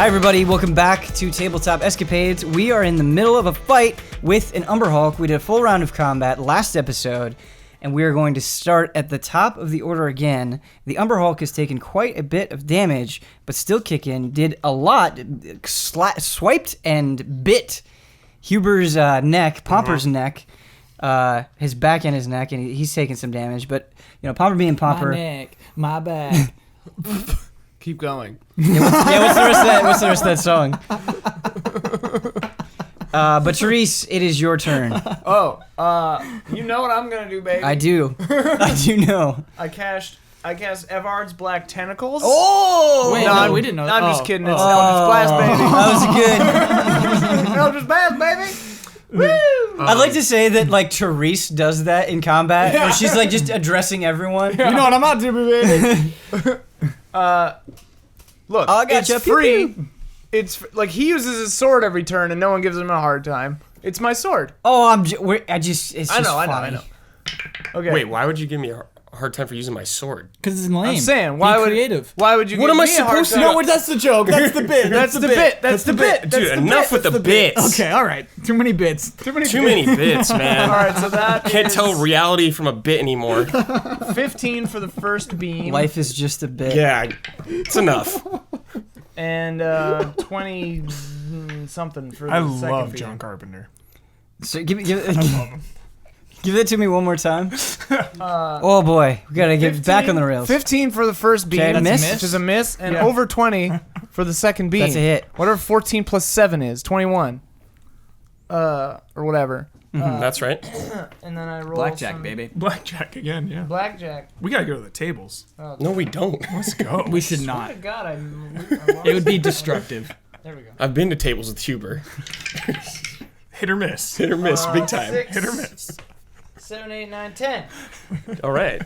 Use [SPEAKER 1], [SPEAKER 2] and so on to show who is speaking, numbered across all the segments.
[SPEAKER 1] Hi everybody, welcome back to Tabletop Escapades. We are in the middle of a fight with an Umber Hulk. We did a full round of combat last episode, and we are going to start at the top of the order again. The Umber Hulk has taken quite a bit of damage, but still kicking, did a lot, swiped and bit Huber's neck, Pomper's neck, his back and his neck, and he's taking some damage, but, you know, Pomper being Pomper.
[SPEAKER 2] My neck, my back.
[SPEAKER 3] Keep going.
[SPEAKER 1] What's the rest of that song? But Therese, it is your turn.
[SPEAKER 3] You know what I'm gonna do, baby?
[SPEAKER 1] I do. I do know.
[SPEAKER 3] I cast Evard's Black Tentacles.
[SPEAKER 1] Oh!
[SPEAKER 2] Wait, no, we didn't know that.
[SPEAKER 3] I'm just kidding. It's Eldritch Blast, baby.
[SPEAKER 1] That was good.
[SPEAKER 3] Eldritch Blast, baby. Woo!
[SPEAKER 1] I'd like to say that, like, Therese does that in combat, where she's, like, just addressing everyone.
[SPEAKER 3] You know what I'm about to do, baby. Look,
[SPEAKER 1] I got
[SPEAKER 3] it's
[SPEAKER 1] you.
[SPEAKER 3] free.
[SPEAKER 1] Pew, pew.
[SPEAKER 3] It's like he uses his sword every turn, and no one gives him a hard time. It's my sword.
[SPEAKER 1] Oh, it's just
[SPEAKER 3] I know.
[SPEAKER 1] funny.
[SPEAKER 3] Okay.
[SPEAKER 4] Wait, why would you give me a hard time for using my sword?
[SPEAKER 2] Because it's lame.
[SPEAKER 3] I'm saying,
[SPEAKER 2] Be creative.
[SPEAKER 3] Why would you?
[SPEAKER 4] What
[SPEAKER 3] give
[SPEAKER 4] am I
[SPEAKER 3] me a hard
[SPEAKER 4] supposed to
[SPEAKER 3] time?
[SPEAKER 4] do?
[SPEAKER 2] No, that's the joke. That's the bit.
[SPEAKER 3] That's the bit. That's the bit.
[SPEAKER 4] Dude, enough with the bits.
[SPEAKER 2] Okay, all right. Too many bits.
[SPEAKER 4] Too many bits, man.
[SPEAKER 3] All right, so that
[SPEAKER 4] Can't
[SPEAKER 3] is
[SPEAKER 4] tell reality from a bit anymore.
[SPEAKER 3] 15 for the first beam.
[SPEAKER 1] Life is just a bit.
[SPEAKER 4] Yeah, it's enough.
[SPEAKER 3] And 20 something for the
[SPEAKER 5] I
[SPEAKER 3] second
[SPEAKER 5] love
[SPEAKER 3] beam.
[SPEAKER 5] John Carpenter.
[SPEAKER 1] So give that to me one more time. Oh boy, we gotta get back on the rails.
[SPEAKER 3] 15 for the first beam,
[SPEAKER 1] Okay, miss.
[SPEAKER 3] which is a miss, and over 20 for the second beam.
[SPEAKER 1] That's a hit.
[SPEAKER 3] Whatever 14 plus 7 is, 21. Or whatever.
[SPEAKER 4] That's right.
[SPEAKER 3] And then I roll
[SPEAKER 2] Blackjack,
[SPEAKER 3] some
[SPEAKER 2] baby.
[SPEAKER 5] Blackjack again, yeah.
[SPEAKER 3] Blackjack.
[SPEAKER 5] We gotta go to the tables.
[SPEAKER 4] No, we don't.
[SPEAKER 5] Let's go.
[SPEAKER 2] We should
[SPEAKER 3] Oh
[SPEAKER 2] not.
[SPEAKER 3] God, I
[SPEAKER 2] It would be destructive.
[SPEAKER 3] There we go.
[SPEAKER 4] I've been to tables with Huber.
[SPEAKER 5] Hit or miss.
[SPEAKER 4] Hit or miss, big time.
[SPEAKER 3] 6,
[SPEAKER 5] Hit or miss.
[SPEAKER 3] 7, 8, 9, 10.
[SPEAKER 4] All right.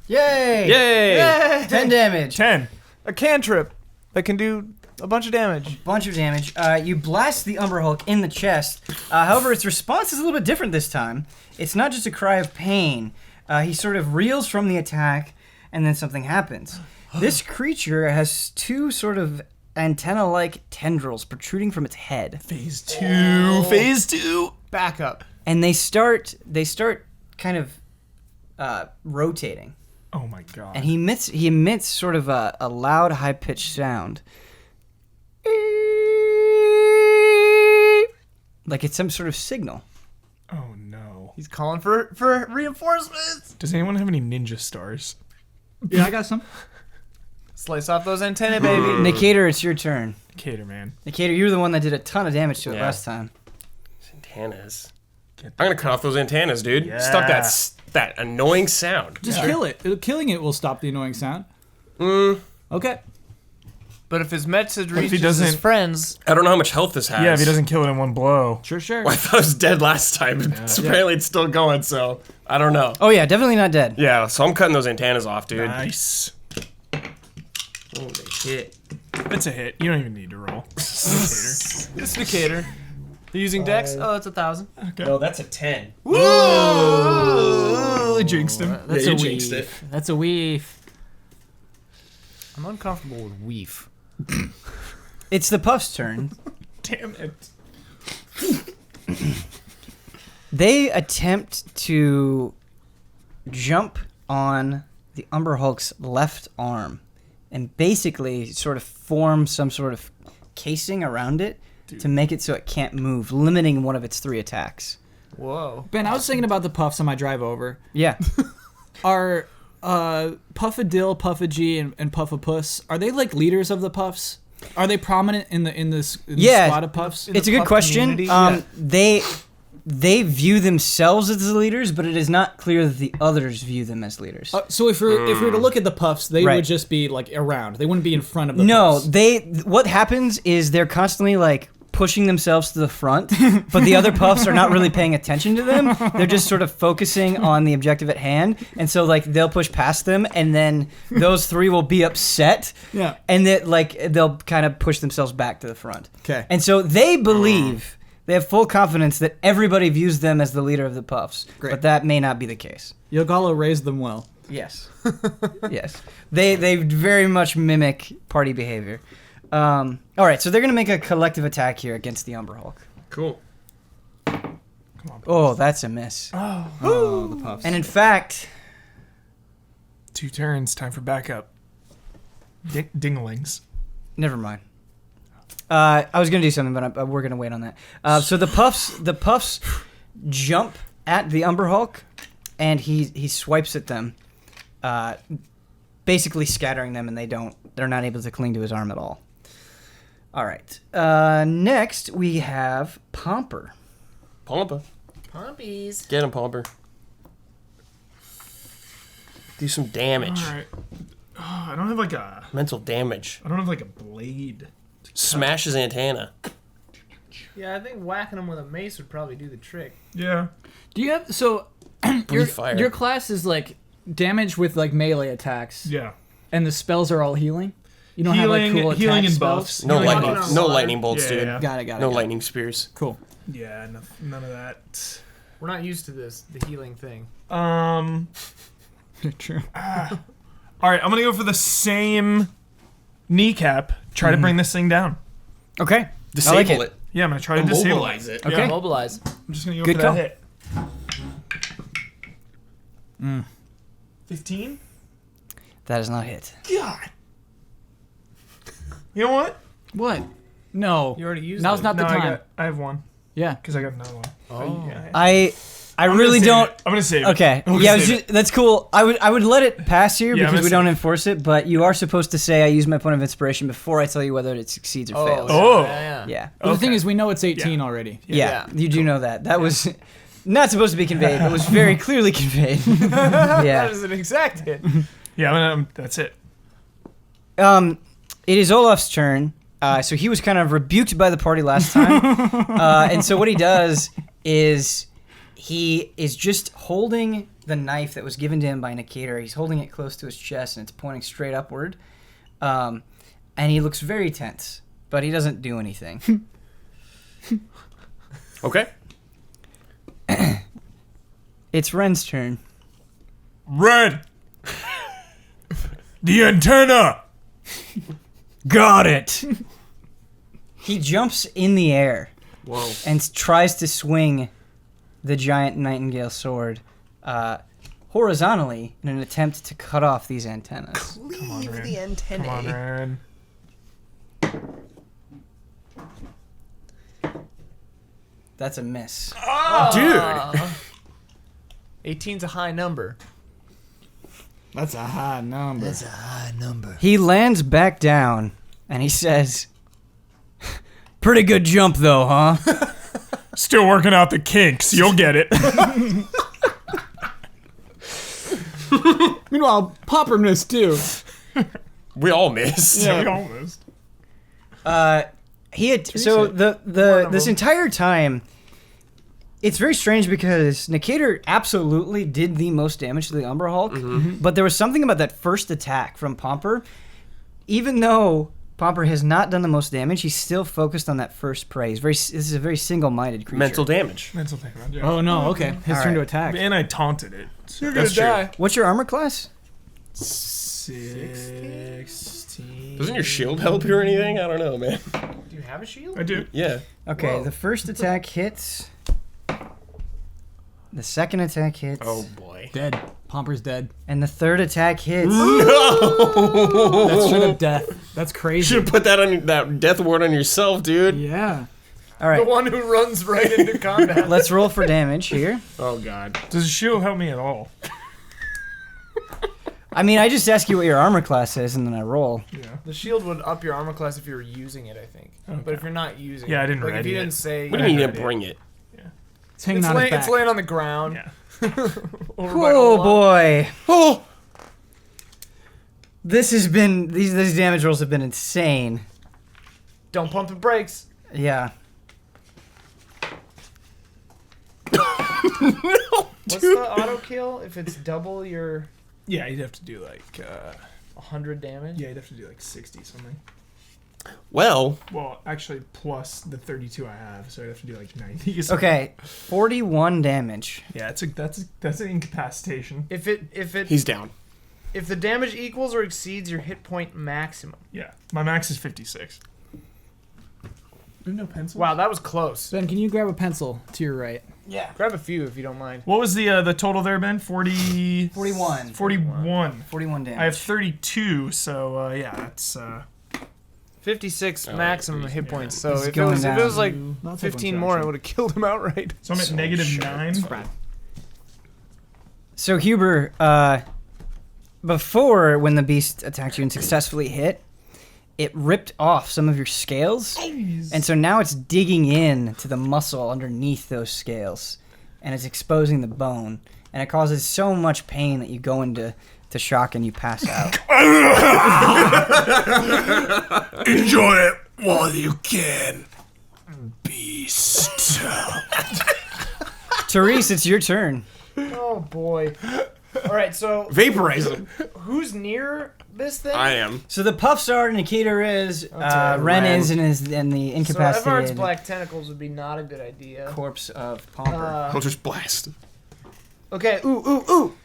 [SPEAKER 1] Yay!
[SPEAKER 4] Yay!
[SPEAKER 1] 10 damage.
[SPEAKER 5] 10.
[SPEAKER 3] A cantrip that can do a bunch of damage.
[SPEAKER 1] Bunch of damage. You blast the Umber Hulk in the chest. However, its response is a little bit different this time. It's not just a cry of pain. He sort of reels from the attack, and then something happens. This creature has two sort of antenna-like tendrils protruding from its head.
[SPEAKER 5] Phase 2. Phase 2.
[SPEAKER 3] Back up.
[SPEAKER 1] And they start kind of rotating.
[SPEAKER 5] Oh my god.
[SPEAKER 1] And he emits sort of a loud, high-pitched sound. Like it's some sort of signal.
[SPEAKER 5] Oh no.
[SPEAKER 3] He's calling for reinforcements.
[SPEAKER 5] Does anyone have any ninja stars?
[SPEAKER 2] Yeah, I got some.
[SPEAKER 3] Slice off those antennae, baby.
[SPEAKER 1] Nicator, it's your turn.
[SPEAKER 5] Cater, man.
[SPEAKER 1] Nicator, you were the one that did a ton of damage to it
[SPEAKER 4] Yeah.
[SPEAKER 1] last time.
[SPEAKER 4] Antennas. I'm gonna cut off those antennas, dude.
[SPEAKER 5] Yeah.
[SPEAKER 4] Stop that annoying sound.
[SPEAKER 2] Just kill it. Killing it will stop the annoying sound. Okay.
[SPEAKER 3] But if his message
[SPEAKER 5] if he
[SPEAKER 3] reaches his
[SPEAKER 5] doesn't-
[SPEAKER 3] friends,
[SPEAKER 4] I don't know how much health this has.
[SPEAKER 5] Yeah, if he doesn't kill it in one blow.
[SPEAKER 2] Sure.
[SPEAKER 4] Well, I thought it was dead last time, but apparently it's still going, so I don't know.
[SPEAKER 1] Oh yeah, definitely not dead.
[SPEAKER 4] Yeah, so I'm cutting those antennas off, dude.
[SPEAKER 5] Nice.
[SPEAKER 4] Oh, they hit.
[SPEAKER 5] It's a hit. You don't even need to roll.
[SPEAKER 3] it's Nicator. They're using Dex. Oh, that's 1,000.
[SPEAKER 4] No, that's a 10.
[SPEAKER 5] Oh, I jinxed him.
[SPEAKER 2] That's
[SPEAKER 4] Yeah,
[SPEAKER 2] a
[SPEAKER 4] you jinxed it.
[SPEAKER 2] weave. That's a weave.
[SPEAKER 3] I'm uncomfortable with Weef.
[SPEAKER 1] It's the Puff's turn.
[SPEAKER 5] Damn it.
[SPEAKER 1] They attempt to jump on the Umber Hulk's left arm and basically sort of form some sort of casing around it to make it so it can't move, limiting one of its 3 attacks.
[SPEAKER 3] Whoa.
[SPEAKER 2] Ben, I was thinking about the puffs on my drive over.
[SPEAKER 1] Yeah.
[SPEAKER 2] Are Puffadill, Puffagee, and Puffapuss, are they like leaders of the puffs? Are they prominent in the squad of puffs?
[SPEAKER 1] It's a
[SPEAKER 3] the
[SPEAKER 1] good
[SPEAKER 3] Puff
[SPEAKER 1] question.
[SPEAKER 3] community?
[SPEAKER 1] They view themselves as the leaders, but it is not clear that the others view them as leaders.
[SPEAKER 2] So if we were to look at the puffs, they
[SPEAKER 1] Right.
[SPEAKER 2] would just be like around. They wouldn't be in front of the
[SPEAKER 1] No,
[SPEAKER 2] puffs.
[SPEAKER 1] what happens is they're constantly like pushing themselves to the front, but the other puffs are not really paying attention to them. They're just sort of focusing on the objective at hand, and so like they'll push past them, and then those 3 will be upset,
[SPEAKER 2] Yeah.
[SPEAKER 1] and that like they'll kind of push themselves back to the front.
[SPEAKER 2] Okay.
[SPEAKER 1] And so they believe, they have full confidence that everybody views them as the leader of the puffs,
[SPEAKER 2] Great.
[SPEAKER 1] but that may not be the case.
[SPEAKER 2] Ugalla raised them well.
[SPEAKER 1] Yes. Yes. They very much mimic party behavior. All right, so they're gonna make a collective attack here against the Umber Hulk.
[SPEAKER 4] Cool.
[SPEAKER 5] Come on.
[SPEAKER 1] Oh, that's a miss.
[SPEAKER 2] Oh, the puffs.
[SPEAKER 1] And in fact,
[SPEAKER 5] 2 turns. Time for backup. Dinglings.
[SPEAKER 1] never mind. I was gonna do something, but we're gonna wait on that. So the puffs jump at the Umber Hulk, and he swipes at them, basically scattering them, and they're not able to cling to his arm at all. All right. Next we have Pomper.
[SPEAKER 4] Pomper.
[SPEAKER 3] Pompies.
[SPEAKER 4] Get him, Pomper. Do some damage.
[SPEAKER 5] All right. Oh, I don't have like a.
[SPEAKER 4] Mental damage.
[SPEAKER 5] I don't have like a blade.
[SPEAKER 4] Smash his antenna.
[SPEAKER 3] Yeah, I think whacking him with a mace would probably do the trick.
[SPEAKER 5] Yeah.
[SPEAKER 2] Do you have so
[SPEAKER 4] Breathe fire.
[SPEAKER 2] your class is like damage with like melee attacks,
[SPEAKER 5] Yeah.
[SPEAKER 2] and the spells are all healing. You don't
[SPEAKER 5] Healing-
[SPEAKER 2] have like cool attack
[SPEAKER 5] healing and
[SPEAKER 2] spells?
[SPEAKER 5] buffs.
[SPEAKER 4] No
[SPEAKER 5] Healing
[SPEAKER 4] lightning.
[SPEAKER 5] buffs.
[SPEAKER 4] No lightning bolts,
[SPEAKER 5] Yeah,
[SPEAKER 4] dude.
[SPEAKER 5] yeah.
[SPEAKER 2] Got it.
[SPEAKER 4] No
[SPEAKER 2] got it.
[SPEAKER 4] lightning spears.
[SPEAKER 2] Cool.
[SPEAKER 5] Yeah. None of that.
[SPEAKER 3] We're not used to the healing thing.
[SPEAKER 2] True.
[SPEAKER 5] All right. I'm gonna go for the same kneecap. Try to bring this thing down.
[SPEAKER 1] Okay.
[SPEAKER 4] Disable
[SPEAKER 1] I like it.
[SPEAKER 5] Yeah, I'm gonna try to disable
[SPEAKER 4] Immobilize
[SPEAKER 5] it.
[SPEAKER 4] it.
[SPEAKER 1] Okay.
[SPEAKER 3] Mobilize.
[SPEAKER 5] I'm just gonna go
[SPEAKER 1] Good
[SPEAKER 5] for
[SPEAKER 1] call.
[SPEAKER 5] that hit. 15.
[SPEAKER 1] That is not hit.
[SPEAKER 5] God. You know what?
[SPEAKER 2] What? No.
[SPEAKER 3] You already used
[SPEAKER 2] Now's
[SPEAKER 3] it.
[SPEAKER 2] not the
[SPEAKER 5] No,
[SPEAKER 2] time.
[SPEAKER 5] I have one
[SPEAKER 2] Yeah.
[SPEAKER 5] because I got another one.
[SPEAKER 3] Oh.
[SPEAKER 5] Yeah.
[SPEAKER 1] I
[SPEAKER 5] I'm
[SPEAKER 1] really
[SPEAKER 5] gonna save
[SPEAKER 1] don't.
[SPEAKER 5] it. I'm gonna save it.
[SPEAKER 1] Okay.
[SPEAKER 5] I'm gonna
[SPEAKER 1] Yeah,
[SPEAKER 5] save it.
[SPEAKER 1] that's cool. I would let it pass here
[SPEAKER 5] Yeah, I'm
[SPEAKER 1] because
[SPEAKER 5] gonna
[SPEAKER 1] we don't
[SPEAKER 5] save it.
[SPEAKER 1] enforce it, but you are supposed to say I use my point of inspiration before I tell you whether it succeeds or fails.
[SPEAKER 5] Oh.
[SPEAKER 3] Yeah.
[SPEAKER 1] Yeah.
[SPEAKER 2] But the thing
[SPEAKER 5] Okay.
[SPEAKER 2] is, we know it's 18 already.
[SPEAKER 1] Yeah.
[SPEAKER 3] Yeah.
[SPEAKER 1] You do know that. That was not supposed to be conveyed, but was very clearly conveyed.
[SPEAKER 3] That
[SPEAKER 1] Yeah.
[SPEAKER 3] is an exact hit.
[SPEAKER 5] Yeah, that's it.
[SPEAKER 1] It is Olaf's turn. So he was kind of rebuked by the party last time. And so what he does is he is just holding the knife that was given to him by Nicator. He's holding it close to his chest, and it's pointing straight upward. And he looks very tense, but he doesn't do anything.
[SPEAKER 4] Okay.
[SPEAKER 1] It's Ren's turn.
[SPEAKER 5] Red. The antenna.
[SPEAKER 1] Got it! He jumps in the air.
[SPEAKER 4] Whoa.
[SPEAKER 1] And tries to swing the giant nightingale sword horizontally in an attempt to cut off these antennas.
[SPEAKER 5] Come on, Ren.
[SPEAKER 3] the antennae.
[SPEAKER 5] Come on, Ren.
[SPEAKER 1] That's a miss.
[SPEAKER 4] Dude.
[SPEAKER 3] 18's a high number.
[SPEAKER 2] That's a high number.
[SPEAKER 3] a high number.
[SPEAKER 1] He lands back down and he says, "Pretty good jump though, huh?"
[SPEAKER 5] Still working out the kinks. You'll get it.
[SPEAKER 2] Meanwhile, Popper missed too.
[SPEAKER 4] We all missed.
[SPEAKER 5] Yeah, we almost.
[SPEAKER 1] He had so this entire time. It's very strange because Nicator absolutely did the most damage to the Umber Hulk, but there was something about that first attack from Pomper. Even though Pomper has not done the most damage, he's still focused on that first prey. This is a very single-minded creature.
[SPEAKER 4] Mental damage.
[SPEAKER 5] Mental damage.
[SPEAKER 2] Oh no, okay. His
[SPEAKER 1] All
[SPEAKER 2] turn to
[SPEAKER 1] right.
[SPEAKER 2] attack.
[SPEAKER 5] And I taunted it.
[SPEAKER 3] You're
[SPEAKER 4] That's
[SPEAKER 3] gonna die.
[SPEAKER 1] What's your armor class?
[SPEAKER 5] 16.
[SPEAKER 4] Doesn't your shield help you or anything? I don't know, man.
[SPEAKER 3] Do you have a shield?
[SPEAKER 5] I do.
[SPEAKER 4] Yeah.
[SPEAKER 1] Okay,
[SPEAKER 3] Whoa.
[SPEAKER 1] the first attack hits. The second attack hits.
[SPEAKER 4] Oh boy.
[SPEAKER 2] Dead. Pomper's dead.
[SPEAKER 1] And the third attack hits.
[SPEAKER 2] That's straight up death. That's crazy.
[SPEAKER 4] Should have put that on that death ward on yourself, dude.
[SPEAKER 2] Yeah.
[SPEAKER 1] All right,
[SPEAKER 3] The one who runs right into combat.
[SPEAKER 1] let's roll for damage here.
[SPEAKER 4] Oh god.
[SPEAKER 5] Does the shield help me at all?
[SPEAKER 1] I mean, I just ask you what your armor class is, and then I roll.
[SPEAKER 5] Yeah.
[SPEAKER 3] The shield would up your armor class if you were using it, I think. But if you're not using it,
[SPEAKER 5] Yeah, I didn't
[SPEAKER 3] like if
[SPEAKER 5] ready
[SPEAKER 3] you
[SPEAKER 5] it.
[SPEAKER 3] didn't say,
[SPEAKER 4] What do you mean you
[SPEAKER 5] I
[SPEAKER 4] didn't
[SPEAKER 5] had
[SPEAKER 4] bring it?
[SPEAKER 2] It's hanging on his back.
[SPEAKER 3] it's laying on the ground.
[SPEAKER 5] Yeah.
[SPEAKER 3] over by
[SPEAKER 1] Oh
[SPEAKER 3] Olaf.
[SPEAKER 1] boy,
[SPEAKER 4] Oh.
[SPEAKER 1] this has been these damage rolls have been insane.
[SPEAKER 3] Don't pump the brakes.
[SPEAKER 1] Yeah.
[SPEAKER 3] What's the auto kill if it's double your
[SPEAKER 5] Yeah, you'd have to do like
[SPEAKER 3] 100 damage?
[SPEAKER 5] yeah, you'd have to do like 60 something.
[SPEAKER 4] Well,
[SPEAKER 5] Well, actually plus the 32 I have, so I'd have to do like 90 or something.
[SPEAKER 1] Okay, 41 damage.
[SPEAKER 5] Yeah, that's an incapacitation.
[SPEAKER 3] If it
[SPEAKER 4] he's down.
[SPEAKER 3] If the damage equals or exceeds your hit point maximum.
[SPEAKER 5] Yeah, my max is 56. No pencil.
[SPEAKER 3] Wow, that was close.
[SPEAKER 2] Ben, can you grab a pencil to your right?
[SPEAKER 1] Yeah.
[SPEAKER 3] Grab a few if you don't mind.
[SPEAKER 5] What was the total there, Ben? 40...
[SPEAKER 1] 41.
[SPEAKER 5] 41.
[SPEAKER 1] 41 damage.
[SPEAKER 5] I have 32, so yeah, that's
[SPEAKER 3] 56 maximum hit points. So
[SPEAKER 1] It's
[SPEAKER 3] if it was
[SPEAKER 1] going
[SPEAKER 3] like
[SPEAKER 2] I'll take
[SPEAKER 3] 15
[SPEAKER 2] one
[SPEAKER 3] more, I
[SPEAKER 2] action.
[SPEAKER 3] would have killed him outright.
[SPEAKER 5] so I'm at -9.
[SPEAKER 1] So Huber, before when the beast attacked you and successfully hit, it ripped off some of your scales, and so now it's digging in to the muscle underneath those scales, and it's exposing the bone, and it causes so much pain that you go into shock and you pass out.
[SPEAKER 4] Enjoy it while you can, beast.
[SPEAKER 1] Therese, it's your turn.
[SPEAKER 3] Oh boy. All right, so
[SPEAKER 4] Vaporize him.
[SPEAKER 3] who's near this thing?
[SPEAKER 4] I am.
[SPEAKER 1] So the puffs are, Nikita is, Ren is, and the
[SPEAKER 3] So Everard's
[SPEAKER 1] incapacitated
[SPEAKER 3] black tentacles would be not a good idea.
[SPEAKER 1] corpse of Pomper.
[SPEAKER 4] Eldritch Blast.
[SPEAKER 3] Okay. Ooh.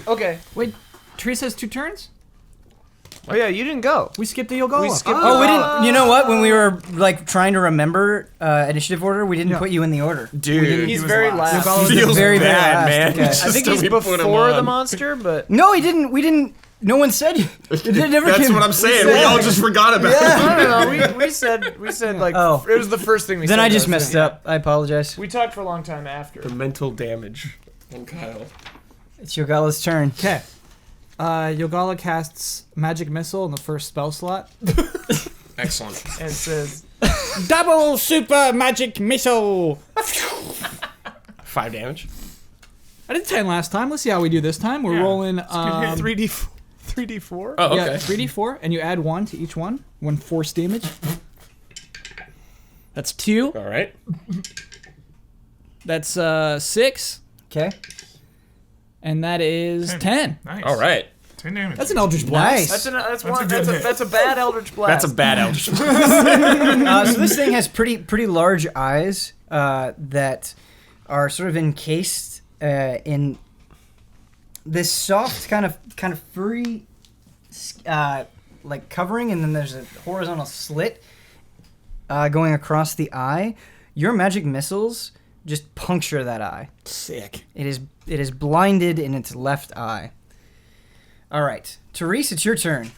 [SPEAKER 3] Okay.
[SPEAKER 2] Wait, Teresa has 2 turns?
[SPEAKER 3] Oh yeah, you didn't go.
[SPEAKER 2] We skipped the Ugalla.
[SPEAKER 3] We skipped
[SPEAKER 1] Oh, we didn't. You know what? When we were like trying to remember initiative order, we didn't put you in the order.
[SPEAKER 4] Dude.
[SPEAKER 3] He's very last.
[SPEAKER 4] Feels
[SPEAKER 1] very, very
[SPEAKER 4] bad,
[SPEAKER 1] last,
[SPEAKER 4] man.
[SPEAKER 1] okay.
[SPEAKER 4] Just
[SPEAKER 3] I think
[SPEAKER 4] so
[SPEAKER 3] he's
[SPEAKER 4] we put him
[SPEAKER 3] before the
[SPEAKER 4] on.
[SPEAKER 3] monster, but
[SPEAKER 1] No, he didn't. We didn't. No one said you. It never
[SPEAKER 4] That's
[SPEAKER 1] came.
[SPEAKER 4] what I'm saying. We all just forgot about it.
[SPEAKER 3] I don't know. We said like
[SPEAKER 1] Oh.
[SPEAKER 3] it was the first thing we said.
[SPEAKER 1] Then I just
[SPEAKER 3] though, so
[SPEAKER 1] messed
[SPEAKER 3] yeah.
[SPEAKER 1] up. I apologize.
[SPEAKER 3] We talked for a long time after.
[SPEAKER 4] The mental damage on Kyle.
[SPEAKER 1] It's Yogalla's turn.
[SPEAKER 2] Okay. Ugalla casts Magic Missile in the first spell slot.
[SPEAKER 4] Excellent.
[SPEAKER 3] And it says
[SPEAKER 2] Double Super Magic Missile!
[SPEAKER 4] 5 damage.
[SPEAKER 2] I did 10 last time. Let's see how we do this time. We're
[SPEAKER 5] Yeah.
[SPEAKER 2] rolling
[SPEAKER 3] 3d4.
[SPEAKER 4] Oh,
[SPEAKER 2] yeah,
[SPEAKER 4] okay.
[SPEAKER 2] 3d4, and you add 1 to each one. 1 force damage. That's 2.
[SPEAKER 4] All right.
[SPEAKER 2] That's 6.
[SPEAKER 1] Okay.
[SPEAKER 2] And that is
[SPEAKER 5] 10.
[SPEAKER 2] 10.
[SPEAKER 5] Nice.
[SPEAKER 4] All right.
[SPEAKER 5] 10 damage.
[SPEAKER 2] That's an Eldritch Blast.
[SPEAKER 1] Nice.
[SPEAKER 3] That's
[SPEAKER 5] a good hit.
[SPEAKER 3] a bad Eldritch Blast.
[SPEAKER 4] That's a bad Eldritch.
[SPEAKER 1] So this thing has pretty large eyes that are sort of encased in this soft kind of furry like covering, and then there's a horizontal slit going across the eye. Your magic missiles just puncture that eye.
[SPEAKER 2] Sick.
[SPEAKER 1] It is blinded in its left eye. All right, Therese, it's your turn.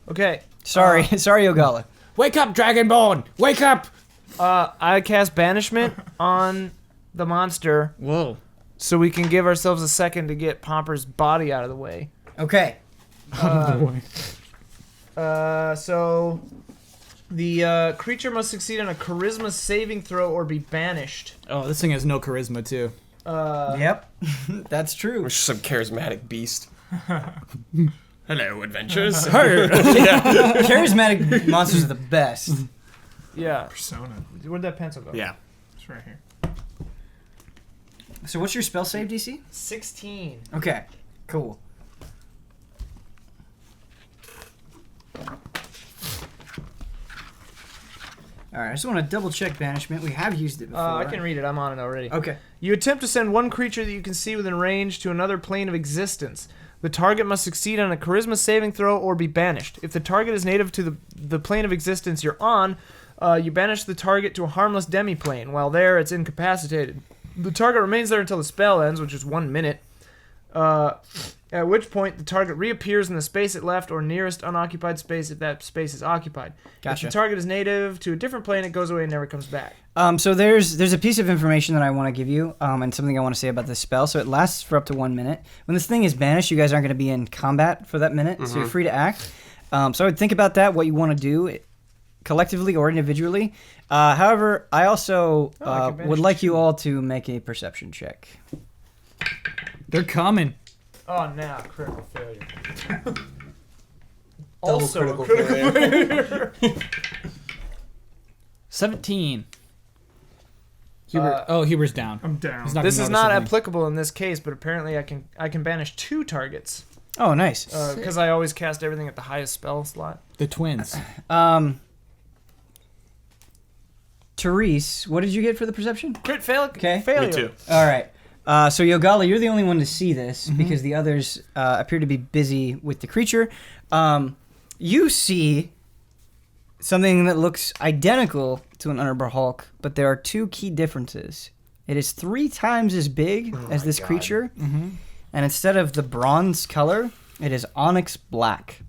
[SPEAKER 3] Okay.
[SPEAKER 1] Sorry, sorry, Ugalla.
[SPEAKER 2] Wake up, Dragonborn! Wake up!
[SPEAKER 3] I cast Banishment on the monster
[SPEAKER 4] Whoa.
[SPEAKER 3] so we can give ourselves a second to get Pomper's body out of the way.
[SPEAKER 1] Okay.
[SPEAKER 3] So the creature must succeed on a charisma saving throw or be banished.
[SPEAKER 2] Oh, this thing has no charisma, too.
[SPEAKER 1] Yep, that's true.
[SPEAKER 4] We're just some charismatic beast. Hello, adventures.
[SPEAKER 1] Charismatic monsters are the best.
[SPEAKER 3] Yeah.
[SPEAKER 5] Persona.
[SPEAKER 3] Where'd that pencil go?
[SPEAKER 4] Yeah.
[SPEAKER 5] It's right here.
[SPEAKER 1] So what's your spell save DC?
[SPEAKER 3] 16.
[SPEAKER 1] Okay, cool. All right, I just want to double check banishment. We have used it before.
[SPEAKER 3] I can read it. I'm on it already.
[SPEAKER 1] Okay.
[SPEAKER 3] You attempt to send one creature that you can see within range to another plane of existence. The target must succeed on a charisma saving throw or be banished. If the target is native to the plane of existence you're on, you banish the target to a harmless demi-plane. While there, it's incapacitated. The target remains there until the spell ends, which is 1 minute. At which point, the target reappears in the space it left or nearest unoccupied space if that space is occupied.
[SPEAKER 1] Gotcha.
[SPEAKER 3] If the target is native to a different plane, it goes away and never comes back.
[SPEAKER 1] So there's a piece of information that I want to give you, and something I want to say about this spell. So it lasts for up to 1 minute. When this thing is banished, you guys aren't going to be in combat for that minute, so you're free to act. So I would think about that, what you want to do, collectively or individually. However, I also
[SPEAKER 3] I can
[SPEAKER 1] would
[SPEAKER 3] banish
[SPEAKER 1] like you all to make a perception check.
[SPEAKER 2] They're coming.
[SPEAKER 3] Oh, now critical failure.
[SPEAKER 4] Critical failure.
[SPEAKER 2] 17. Huber's down.
[SPEAKER 5] I'm down.
[SPEAKER 2] He's not
[SPEAKER 3] This
[SPEAKER 2] gonna
[SPEAKER 3] is
[SPEAKER 2] notice
[SPEAKER 3] not
[SPEAKER 2] anything.
[SPEAKER 3] applicable in this case, but apparently I can banish 2 targets
[SPEAKER 1] Oh, nice.
[SPEAKER 3] because I always cast everything at the highest spell slot.
[SPEAKER 2] The twins.
[SPEAKER 1] Therese, what did you get for the perception?
[SPEAKER 3] Crit fail.
[SPEAKER 1] Okay.
[SPEAKER 3] Failure.
[SPEAKER 4] Me too.
[SPEAKER 1] All right. So Ugalla, you're the only one to see this because the others appear to be busy with the creature. You see something that looks identical to an Umber Hulk, but there are two key differences. It is 3 times as big as this creature, and instead of the bronze color, it is onyx black.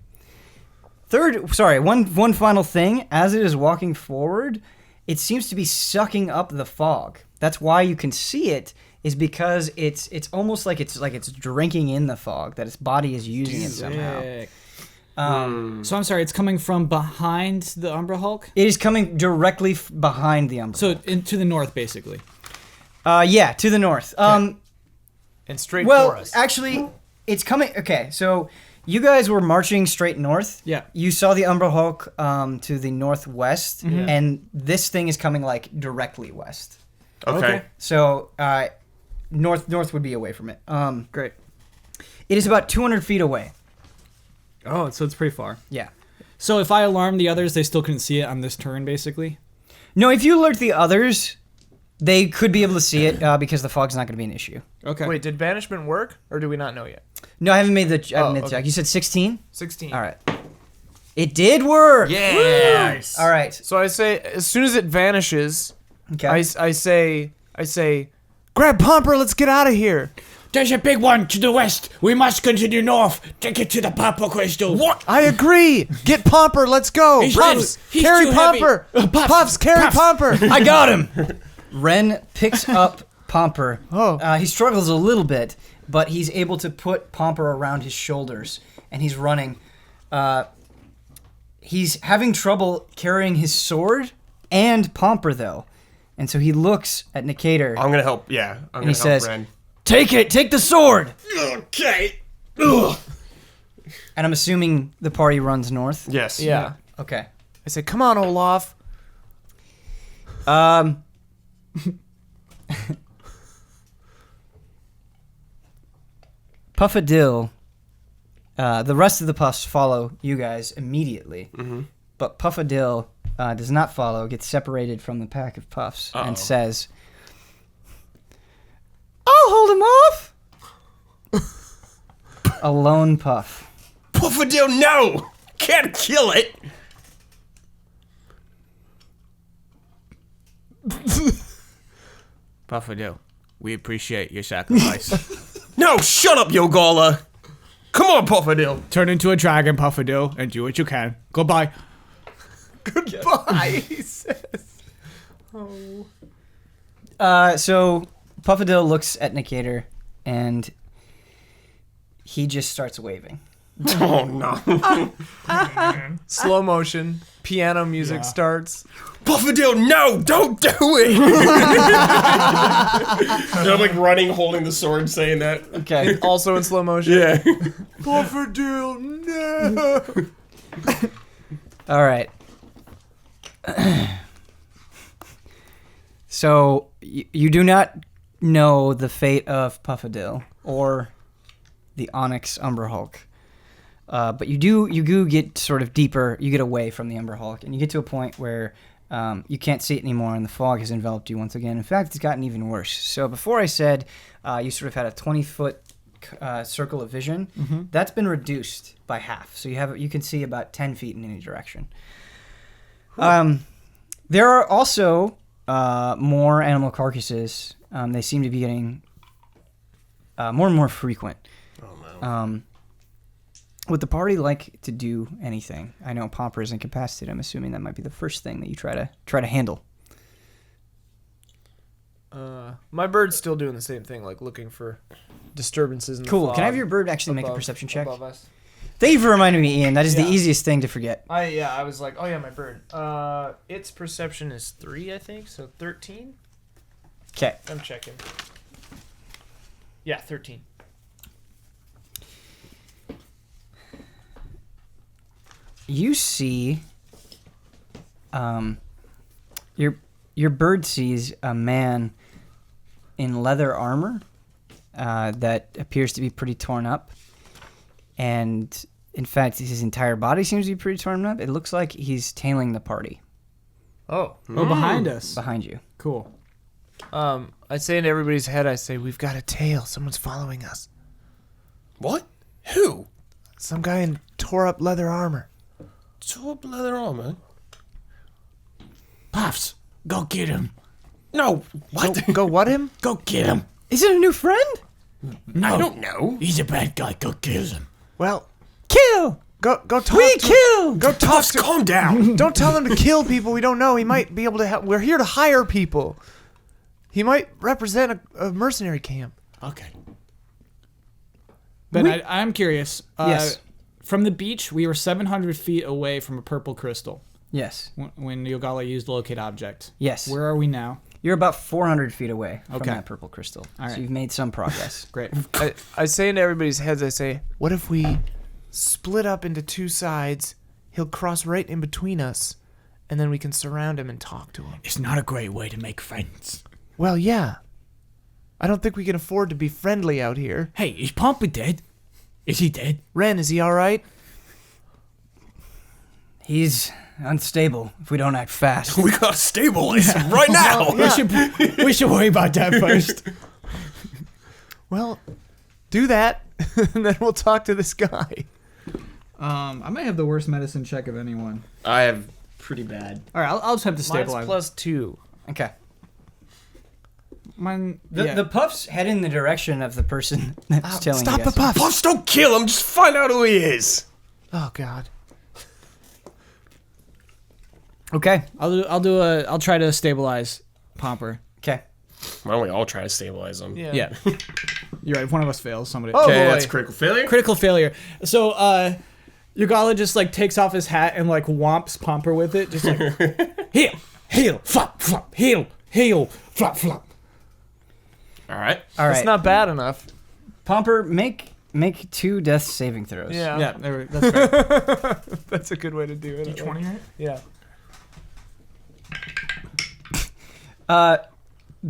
[SPEAKER 1] One final thing. As it is walking forward, it seems to be sucking up the fog. That's why you can see it, is because it's almost like it's drinking in the fog, that its body is using it somehow.
[SPEAKER 2] So I'm sorry, it's coming from behind the Umber Hulk?
[SPEAKER 1] It is coming directly behind the Umber Hulk.
[SPEAKER 2] So to the north, basically.
[SPEAKER 1] Yeah, to the north.
[SPEAKER 3] And straight for us.
[SPEAKER 1] Actually, it's coming... Okay, so you guys were marching straight north.
[SPEAKER 2] Yeah.
[SPEAKER 1] You saw the Umber Hulk to the northwest, and this thing is coming, like, directly west.
[SPEAKER 4] Okay.
[SPEAKER 1] So, north would be away from it.
[SPEAKER 2] Great.
[SPEAKER 1] It is about 200 feet away.
[SPEAKER 2] Oh, so it's pretty far.
[SPEAKER 1] Yeah.
[SPEAKER 2] So if I alarm the others, they still couldn't see it on this turn, basically?
[SPEAKER 1] No, if you alert the others, they could be able to see it because the fog's not going to be an issue.
[SPEAKER 2] Okay.
[SPEAKER 3] Wait, did banishment work, or do we not know yet?
[SPEAKER 1] No, I haven't made the check.
[SPEAKER 3] okay.
[SPEAKER 1] You said 16?
[SPEAKER 3] 16.
[SPEAKER 1] All right. It did work.
[SPEAKER 4] Yeah.
[SPEAKER 1] All right.
[SPEAKER 3] So I say, as soon as it vanishes,
[SPEAKER 1] Okay.
[SPEAKER 3] I say, grab Pomper, let's get out of here.
[SPEAKER 6] There's a big one to the west. We must continue north to get to the Papa Crystal.
[SPEAKER 4] What?
[SPEAKER 3] I agree. Get Pomper, let's go.
[SPEAKER 6] He's
[SPEAKER 3] Puffs,
[SPEAKER 6] he's
[SPEAKER 3] carry
[SPEAKER 6] too heavy.
[SPEAKER 3] Pomper.
[SPEAKER 6] Puffs,
[SPEAKER 3] Puffs, carry
[SPEAKER 6] Puffs.
[SPEAKER 3] Pomper.
[SPEAKER 1] I got him. Ren picks up Pomper.
[SPEAKER 3] Oh.
[SPEAKER 1] He struggles a little bit, but he's able to put Pomper around his shoulders, and he's running. He's having trouble carrying his sword and Pomper, though. And so he looks at Nicator,
[SPEAKER 4] I'm gonna help. Yeah. I'm
[SPEAKER 1] and he
[SPEAKER 4] gonna help
[SPEAKER 1] says,
[SPEAKER 4] Ren.
[SPEAKER 1] Take the sword!
[SPEAKER 4] Okay. Ugh.
[SPEAKER 1] And I'm assuming the party runs north?
[SPEAKER 4] Yes.
[SPEAKER 3] Yeah.
[SPEAKER 1] Okay.
[SPEAKER 3] I say, come on, Olaf.
[SPEAKER 1] Puffadil, the rest of the Puffs follow you guys immediately, but Puffadil does not follow, gets separated from the pack of Puffs, and says, I'll hold him off! A lone Puff.
[SPEAKER 4] Puffadil, no! Can't kill it!
[SPEAKER 6] Puffadil, we appreciate your sacrifice.
[SPEAKER 4] No, shut up, Ugalla! Come on, Puffadil!
[SPEAKER 2] Turn into a dragon, Puffadil, and do what you can. Goodbye.
[SPEAKER 3] Goodbye, he says.
[SPEAKER 1] So Puffadil looks at Nicator, and he just starts waving.
[SPEAKER 4] Oh, no.
[SPEAKER 3] Slow motion. Piano music starts.
[SPEAKER 4] Puffadil, no! Don't do it! I'm like running, holding the sword, saying that.
[SPEAKER 1] Okay.
[SPEAKER 3] Also in slow motion.
[SPEAKER 4] Yeah.
[SPEAKER 3] Puffadil, no!
[SPEAKER 1] All right. So you do not know the fate of Puffadil or the Onyx Umber Hulk, but you do get sort of deeper. You get away from the Umber Hulk, and you get to a point where you can't see it anymore, and the fog has enveloped you once again. In fact, it's gotten even worse. So before I said you sort of had a 20-foot circle of vision, that's been reduced by half. So you can see about 10 feet in any direction. There are also more animal carcasses. They seem to be getting more and more frequent.
[SPEAKER 4] Oh, no.
[SPEAKER 1] Would the party like to do anything? I know Pomper is incapacitated. I'm assuming that might be the first thing that you try to handle.
[SPEAKER 3] My bird's still doing the same thing, like looking for disturbances in the
[SPEAKER 1] Cool.
[SPEAKER 3] fog
[SPEAKER 1] Can I have your bird actually make a
[SPEAKER 3] above-
[SPEAKER 1] perception check?
[SPEAKER 3] above us.
[SPEAKER 1] Thank you for reminding me, Ian. That is the
[SPEAKER 3] Yeah.
[SPEAKER 1] easiest thing to forget.
[SPEAKER 3] I was like, oh yeah, my bird. Its perception is 3, I think, so 13.
[SPEAKER 1] Okay.
[SPEAKER 3] I'm checking. Yeah, 13.
[SPEAKER 1] You see, your bird sees a man in leather armor that appears to be pretty torn up, and in fact, his entire body seems to be pretty torn up. It looks like he's tailing the party
[SPEAKER 3] Oh.
[SPEAKER 2] Oh, behind us.
[SPEAKER 1] behind you.
[SPEAKER 2] Cool.
[SPEAKER 3] I say into everybody's head, I say, we've got a tail. Someone's following us.
[SPEAKER 4] What? Who?
[SPEAKER 3] Some guy in tore up leather armor.
[SPEAKER 4] Tore up leather armor?
[SPEAKER 6] Puffs, go get him.
[SPEAKER 4] No. What?
[SPEAKER 3] Go what him?
[SPEAKER 6] Go get him.
[SPEAKER 1] Is it a new friend?
[SPEAKER 6] No,
[SPEAKER 4] I don't know.
[SPEAKER 6] he's a bad guy. Go kill him.
[SPEAKER 3] Well,
[SPEAKER 1] Kill!
[SPEAKER 3] go talk
[SPEAKER 1] We
[SPEAKER 3] to
[SPEAKER 1] kill!
[SPEAKER 3] Go talk
[SPEAKER 4] Puffs,
[SPEAKER 3] to
[SPEAKER 4] calm down.
[SPEAKER 3] Don't tell him to kill people we don't know. He might be able to help. We're here to hire people. He might represent a mercenary camp.
[SPEAKER 6] Okay.
[SPEAKER 2] Ben, I'm curious.
[SPEAKER 1] Yes.
[SPEAKER 2] From the beach, we were 700 feet away from a purple crystal
[SPEAKER 1] Yes.
[SPEAKER 2] when Ugalla used locate object.
[SPEAKER 1] Yes.
[SPEAKER 2] Where are we now?
[SPEAKER 1] You're about 400 feet away from
[SPEAKER 2] Okay.
[SPEAKER 1] that purple crystal.
[SPEAKER 2] All
[SPEAKER 1] So
[SPEAKER 2] right.
[SPEAKER 1] you've made some progress.
[SPEAKER 2] Great.
[SPEAKER 3] I say into everybody's heads, I say, what if we split up into two sides? He'll cross right in between us, and then we can surround him and talk to him.
[SPEAKER 6] It's not a great way to make friends.
[SPEAKER 3] Well, yeah. I don't think we can afford to be friendly out here.
[SPEAKER 6] Hey, is Pompa dead? Is he dead?
[SPEAKER 3] Ren, is he all right?
[SPEAKER 1] He's unstable if we don't act fast.
[SPEAKER 4] We gotta stabilize him right now.
[SPEAKER 6] We should worry about that first.
[SPEAKER 3] Well, do that, and then we'll talk to this guy.
[SPEAKER 2] I might have the worst medicine check of anyone.
[SPEAKER 4] I have pretty bad.
[SPEAKER 2] All right, I'll just have to stabilize.
[SPEAKER 3] Mine's +2.
[SPEAKER 1] Okay.
[SPEAKER 2] Mine.
[SPEAKER 1] The puffs head in the direction of the person that's telling
[SPEAKER 3] Stop
[SPEAKER 1] you
[SPEAKER 3] the
[SPEAKER 1] guys.
[SPEAKER 3] puffs!
[SPEAKER 4] Puffs, don't kill him. Just find out who he is.
[SPEAKER 3] Oh, God.
[SPEAKER 1] Okay.
[SPEAKER 2] I'll try to stabilize Pomper.
[SPEAKER 1] Okay.
[SPEAKER 4] Why don't we all try to stabilize him?
[SPEAKER 2] Yeah. You're right. If one of us fails, somebody.
[SPEAKER 3] Oh,
[SPEAKER 4] Okay,
[SPEAKER 3] boy.
[SPEAKER 4] that's critical failure.
[SPEAKER 2] Critical failure. So, Ugalla just like takes off his hat and like whomps Pomper with it, just like
[SPEAKER 6] Heal, flop, flop, heal, flop, flop.
[SPEAKER 4] All right.
[SPEAKER 1] All right.
[SPEAKER 3] It's not bad enough.
[SPEAKER 1] Pomper, make 2 death saving throws.
[SPEAKER 2] yeah. That's right.
[SPEAKER 3] That's a good way to do it.
[SPEAKER 5] D20, right?
[SPEAKER 3] Yeah.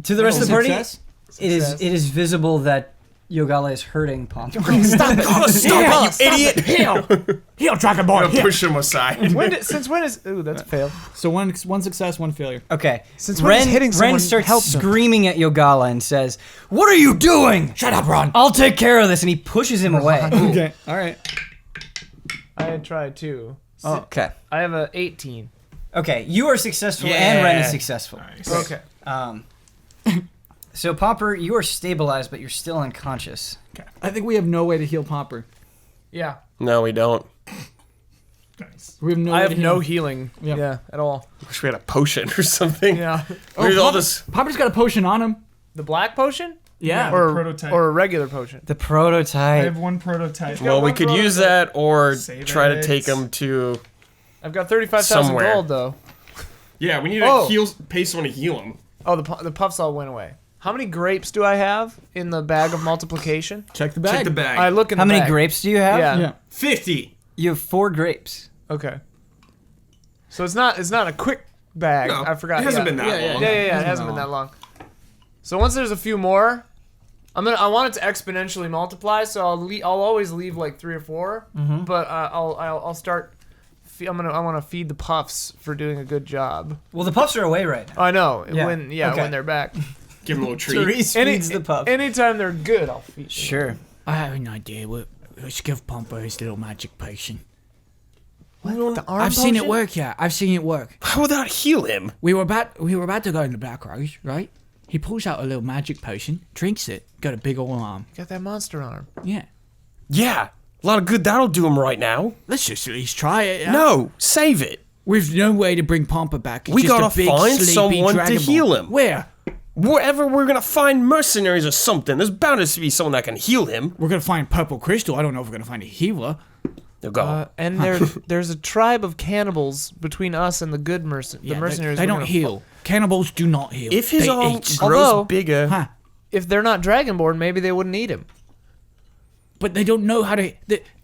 [SPEAKER 1] To the rest of the party,
[SPEAKER 2] Success?
[SPEAKER 1] it is visible that Ugalla is hurting Pomper.
[SPEAKER 6] Stop it!
[SPEAKER 4] Oh, stop it, you idiot!
[SPEAKER 6] Heal, Dragon Boy,
[SPEAKER 4] I'm gonna
[SPEAKER 6] heal.
[SPEAKER 4] push him aside.
[SPEAKER 3] Since when is... Ooh, that's a fail.
[SPEAKER 2] So one success, one failure.
[SPEAKER 1] Okay.
[SPEAKER 3] Since when is hitting someone
[SPEAKER 1] Ren starts
[SPEAKER 3] help them?
[SPEAKER 1] screaming at Ugalla and says, "What are you doing?
[SPEAKER 6] Shut up, Ron.
[SPEAKER 1] I'll take care of this." And he pushes him away.
[SPEAKER 2] Okay. All right.
[SPEAKER 3] I had tried, too.
[SPEAKER 1] Okay.
[SPEAKER 3] I have a 18.
[SPEAKER 1] Okay. You are successful and Ren is successful.
[SPEAKER 3] Okay.
[SPEAKER 1] So Pomper, you are stabilized, but you're still unconscious.
[SPEAKER 2] I think we have no way to heal Pomper.
[SPEAKER 3] Yeah.
[SPEAKER 4] No, we don't.
[SPEAKER 5] Nice.
[SPEAKER 2] We have no.
[SPEAKER 3] I
[SPEAKER 2] way
[SPEAKER 3] have
[SPEAKER 2] to heal
[SPEAKER 3] no
[SPEAKER 2] him.
[SPEAKER 3] healing.
[SPEAKER 2] Yeah.
[SPEAKER 3] Yeah, at all.
[SPEAKER 4] Wish we had a potion or something.
[SPEAKER 3] Yeah.
[SPEAKER 4] We're all just.
[SPEAKER 2] Pomper's got a potion on him.
[SPEAKER 3] The black potion?
[SPEAKER 2] Yeah.
[SPEAKER 5] Or prototype.
[SPEAKER 3] Or a regular potion?
[SPEAKER 1] The
[SPEAKER 5] I
[SPEAKER 1] prototype.
[SPEAKER 5] have one prototype.
[SPEAKER 4] Well, we could use that or
[SPEAKER 5] Save
[SPEAKER 4] try to
[SPEAKER 5] it.
[SPEAKER 4] take him to.
[SPEAKER 3] I've got 35,000
[SPEAKER 4] Somewhere.
[SPEAKER 3] gold, though.
[SPEAKER 4] Yeah, we need
[SPEAKER 3] to
[SPEAKER 4] pay someone to heal him.
[SPEAKER 3] Oh, the puffs all went away. How many grapes do I have in the bag of multiplication?
[SPEAKER 2] Check the bag.
[SPEAKER 4] Check the bag.
[SPEAKER 3] I look in
[SPEAKER 1] How
[SPEAKER 3] the
[SPEAKER 1] many
[SPEAKER 3] bag.
[SPEAKER 1] grapes do you have?
[SPEAKER 3] Yeah.
[SPEAKER 2] Yeah.
[SPEAKER 4] 50.
[SPEAKER 1] You have 4 grapes.
[SPEAKER 3] Okay. So it's not a quick bag.
[SPEAKER 4] No,
[SPEAKER 3] I forgot.
[SPEAKER 4] it hasn't
[SPEAKER 3] yeah.
[SPEAKER 4] been that long.
[SPEAKER 3] Yeah. It hasn't been that long. So once there's a few more, I want it to exponentially multiply. So I'll always leave like 3 or 4.
[SPEAKER 1] Mm-hmm.
[SPEAKER 3] But I'll start. I want to feed the puffs for doing a good job.
[SPEAKER 1] Well, the puffs are away right now.
[SPEAKER 3] I know
[SPEAKER 1] Yeah.
[SPEAKER 3] when
[SPEAKER 1] Okay.
[SPEAKER 3] when they're back.
[SPEAKER 4] Give him a little treat.
[SPEAKER 1] Therese feeds the puff.
[SPEAKER 3] Anytime they're good, I'll feed them.
[SPEAKER 1] Sure.
[SPEAKER 6] I have an idea. Let's give Pompa his little magic potion.
[SPEAKER 3] What? The arm
[SPEAKER 6] I've seen it
[SPEAKER 3] potion?
[SPEAKER 6] work. Yeah, I've seen it work.
[SPEAKER 4] How would that heal him?
[SPEAKER 6] We were about to go in the Black Rose, right? He pulls out a little magic potion, drinks it, got a big old arm.
[SPEAKER 3] Got that monster arm.
[SPEAKER 6] Yeah.
[SPEAKER 4] Yeah. A lot of good that'll do him right now.
[SPEAKER 6] Let's just at least try it. Yeah?
[SPEAKER 4] No, save it.
[SPEAKER 6] We've no way to bring Pompa back. It's
[SPEAKER 4] We
[SPEAKER 6] just
[SPEAKER 4] gotta
[SPEAKER 6] a big,
[SPEAKER 4] find
[SPEAKER 6] sleepy
[SPEAKER 4] someone to
[SPEAKER 6] Dragon Ball.
[SPEAKER 4] heal him.
[SPEAKER 6] Where?
[SPEAKER 4] Wherever we're gonna find mercenaries or something, there's bound to be someone that can heal him.
[SPEAKER 6] We're gonna find Purple Crystal. I don't know if we're gonna find a healer.
[SPEAKER 4] They'll go.
[SPEAKER 3] And there's a tribe of cannibals between us and the good mercenaries.
[SPEAKER 6] They
[SPEAKER 3] we're
[SPEAKER 6] don't
[SPEAKER 3] gonna
[SPEAKER 6] heal. Cannibals do not heal.
[SPEAKER 4] If his
[SPEAKER 6] They
[SPEAKER 4] arm
[SPEAKER 6] eat.
[SPEAKER 4] grows
[SPEAKER 3] Although-
[SPEAKER 4] bigger,
[SPEAKER 6] Huh.
[SPEAKER 3] If they're not dragonborn, maybe they wouldn't eat him.
[SPEAKER 6] But they don't know how to.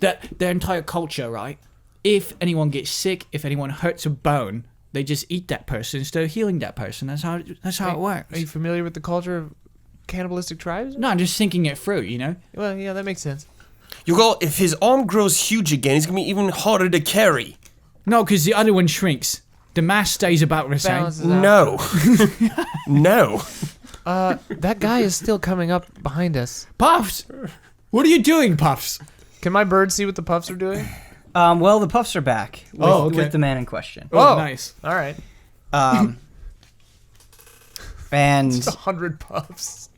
[SPEAKER 6] Their entire culture, right? If anyone gets sick, if anyone hurts a bone, they just eat that person instead of healing that person. That's how it works.
[SPEAKER 3] Are you familiar with the culture of cannibalistic tribes?
[SPEAKER 6] No, I'm just thinking it through, you know?
[SPEAKER 3] Well, yeah, that makes sense.
[SPEAKER 4] you go. If his arm grows huge again, he's gonna be even harder to carry.
[SPEAKER 6] No, because the other one shrinks. The mass stays about the same.
[SPEAKER 3] Balances out.
[SPEAKER 4] No, no.
[SPEAKER 3] That guy is still coming up behind us.
[SPEAKER 6] Puffs! What are you doing, Puffs?
[SPEAKER 3] Can my bird see what the puffs are doing?
[SPEAKER 1] Well, the puffs are back with,
[SPEAKER 2] Okay.
[SPEAKER 1] with the man in question.
[SPEAKER 2] Oh, nice.
[SPEAKER 3] All right.
[SPEAKER 1] And
[SPEAKER 3] 100 puffs.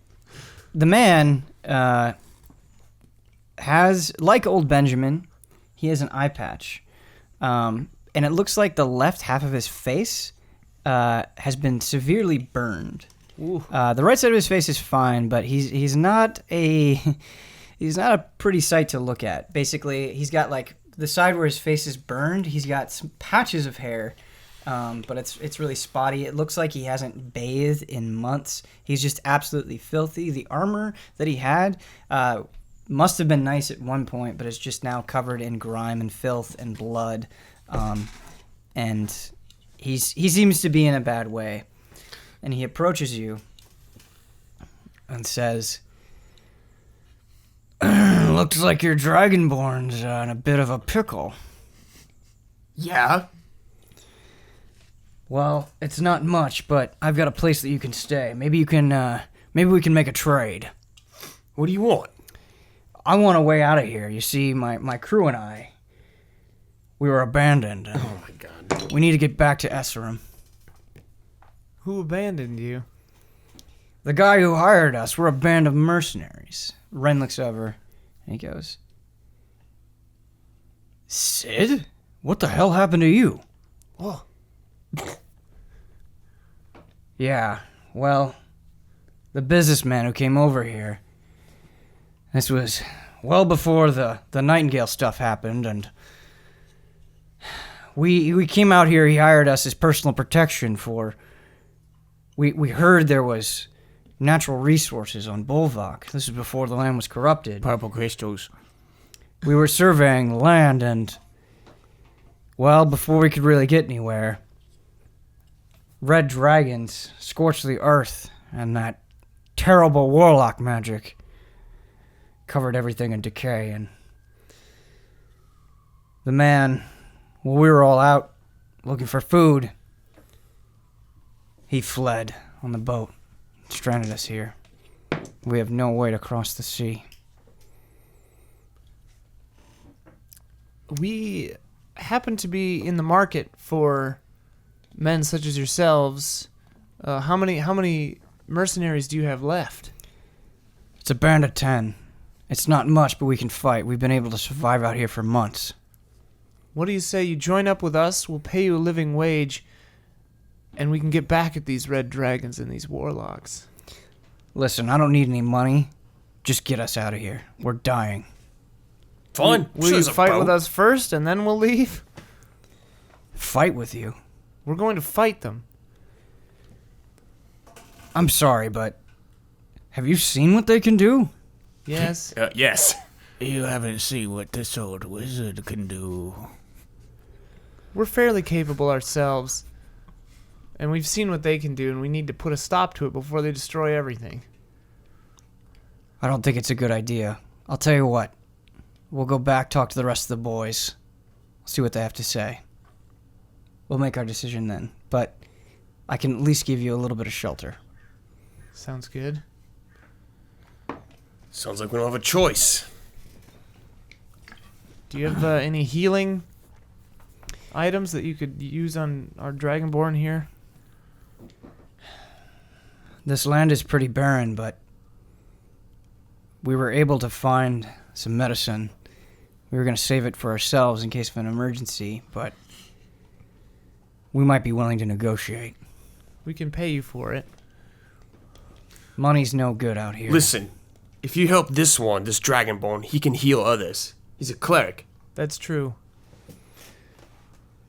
[SPEAKER 1] the man has, like old Benjamin, he has an eye patch. And it looks like the left half of his face has been severely burned. The right side of his face is fine, but he's not a pretty sight to look at. Basically, he's got like the side where his face is burned. He's got some patches of hair, but it's really spotty. It looks like he hasn't bathed in months. He's just absolutely filthy. The armor that he had must have been nice at one point, but it's just now covered in grime and filth and blood, and he seems to be in a bad way. And he approaches you and says, "Looks like your Dragonborn's in a bit of a pickle."
[SPEAKER 4] Yeah.
[SPEAKER 1] Well, it's not much, but I've got a place that you can stay. Maybe we can make a trade.
[SPEAKER 4] What do you want?
[SPEAKER 1] I want a way out of here. You see, my crew and I, we were abandoned.
[SPEAKER 4] Oh my god.
[SPEAKER 1] We need to get back to Esserum.
[SPEAKER 3] Who abandoned you?
[SPEAKER 1] The guy who hired us, we're a band of mercenaries. Ren looks over and he goes, "Sid? What the hell happened to you?"
[SPEAKER 3] Oh.
[SPEAKER 1] Yeah, well, the businessman who came over here, this was well before the Nightingale stuff happened, and we came out here. He hired us as personal protection for... We heard there was natural resources on Bul'vach. This was before the land was corrupted.
[SPEAKER 6] Purple crystals.
[SPEAKER 1] We were surveying the land, and, well, before we could really get anywhere, red dragons scorched the earth, and that terrible warlock magic covered everything in decay, and the man, well, we were all out looking for food. He fled on the boat, stranded us here. We have no way to cross the sea.
[SPEAKER 3] We happen to be in the market for men such as yourselves. How many mercenaries do you have left?
[SPEAKER 1] It's a band of 10. It's not much, but we can fight. We've been able to survive out here for months.
[SPEAKER 3] What do you say you join up with us? We'll pay you a living wage, and we can get back at these red dragons and these warlocks.
[SPEAKER 1] Listen, I don't need any money. Just get us out of here. We're dying.
[SPEAKER 4] Fine.
[SPEAKER 3] Will you fight with us first, and then we'll leave?
[SPEAKER 1] Fight with you?
[SPEAKER 3] We're going to fight them.
[SPEAKER 1] I'm sorry, but have you seen what they can do?
[SPEAKER 3] Yes.
[SPEAKER 4] Yes.
[SPEAKER 6] You haven't seen what this old wizard can do.
[SPEAKER 3] We're fairly capable ourselves. And we've seen what they can do, and we need to put a stop to it before they destroy everything.
[SPEAKER 1] I don't think it's a good idea. I'll tell you what. We'll go back, talk to the rest of the boys. See what they have to say. We'll make our decision then. But I can at least give you a little bit of shelter.
[SPEAKER 3] Sounds good.
[SPEAKER 4] Sounds like we don't have a choice.
[SPEAKER 3] Do you have any healing items that you could use on our Dragonborn here?
[SPEAKER 1] This land is pretty barren, but we were able to find some medicine. We were going to save it for ourselves in case of an emergency, but we might be willing to negotiate.
[SPEAKER 3] We can pay you for it.
[SPEAKER 1] Money's no good out here.
[SPEAKER 4] Listen, if you help this Dragonborn, he can heal others. He's a cleric.
[SPEAKER 3] That's true.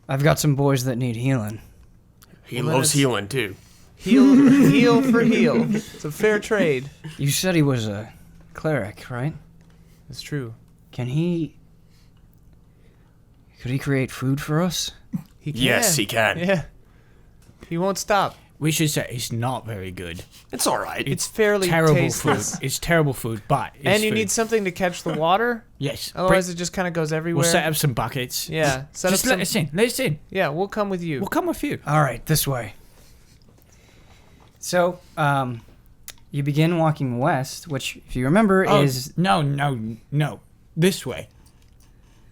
[SPEAKER 1] I've got some boys that need healing.
[SPEAKER 4] He
[SPEAKER 3] Well,
[SPEAKER 4] loves
[SPEAKER 3] then
[SPEAKER 4] healing, too.
[SPEAKER 3] Heal for heal. It's a fair trade.
[SPEAKER 1] You said he was a cleric, right?
[SPEAKER 3] It's true.
[SPEAKER 1] Could he create food for us?
[SPEAKER 3] He can.
[SPEAKER 4] Yes, he can.
[SPEAKER 3] Yeah. He won't stop.
[SPEAKER 6] We should say it's not very good.
[SPEAKER 4] It's all right.
[SPEAKER 3] It's fairly
[SPEAKER 6] Terrible
[SPEAKER 3] tasteless.
[SPEAKER 6] food. It's terrible food, but it's
[SPEAKER 3] And you
[SPEAKER 6] food.
[SPEAKER 3] need something to catch the water.
[SPEAKER 6] Yes.
[SPEAKER 3] Otherwise, it just kind of goes everywhere.
[SPEAKER 6] We'll set up some buckets.
[SPEAKER 3] Yeah. Set
[SPEAKER 6] Just
[SPEAKER 3] up
[SPEAKER 6] let
[SPEAKER 3] some.
[SPEAKER 6] us in. Let us in.
[SPEAKER 3] Yeah, we'll come with you.
[SPEAKER 6] We'll come with you.
[SPEAKER 1] All right, this way. So, you begin walking west, which, if you remember, is...
[SPEAKER 6] No. This way.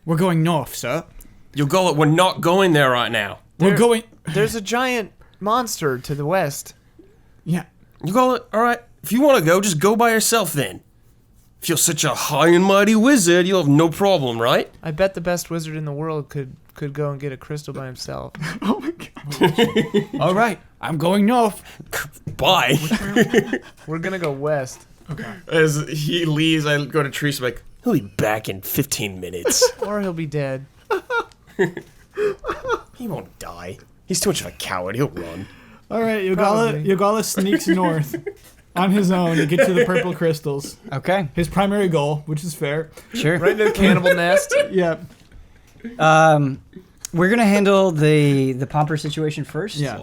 [SPEAKER 6] We're going north, sir.
[SPEAKER 4] Ugalla, we're not going there right now.
[SPEAKER 6] We're going...
[SPEAKER 3] There's a giant monster to the west.
[SPEAKER 6] Yeah.
[SPEAKER 4] Ugalla, alright, if you want to go, just go by yourself then. If you're such a high and mighty wizard, you'll have no problem, right?
[SPEAKER 3] I bet the best wizard in the world could go and get a crystal by himself.
[SPEAKER 6] Oh my god. All right, I'm going north.
[SPEAKER 4] Bye.
[SPEAKER 3] We're gonna go west.
[SPEAKER 4] As he leaves, I go to Teresa, like, he'll be back in 15 minutes.
[SPEAKER 3] Or he'll be dead.
[SPEAKER 4] He won't die. He's too much of a coward. He'll run.
[SPEAKER 2] All right,
[SPEAKER 3] Probably.
[SPEAKER 2] Ugalla sneaks north on his own to get to the purple crystals.
[SPEAKER 1] Okay,
[SPEAKER 2] His primary goal, which is fair.
[SPEAKER 1] sure.
[SPEAKER 3] Right into the cannibal nest.
[SPEAKER 2] Yeah.
[SPEAKER 1] We're going to handle the Pomper situation first.
[SPEAKER 2] Yeah.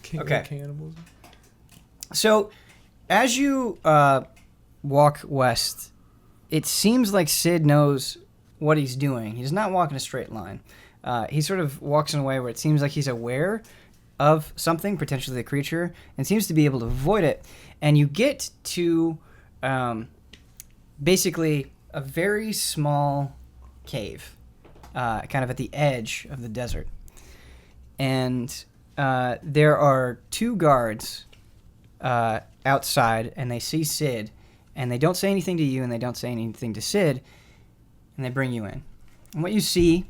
[SPEAKER 3] King of
[SPEAKER 1] Okay.
[SPEAKER 3] Cannibals.
[SPEAKER 1] So, as you walk west, it seems like Sid knows what he's doing. He does not walk in a straight line. He sort of walks in a way where it seems like he's aware of something, potentially a creature, and seems to be able to avoid it. And you get to basically a very small cave, kind of at the edge of the desert. And there are two guards outside, and they see Sid, and they don't say anything to you, and they don't say anything to Sid, and they bring you in. And what you see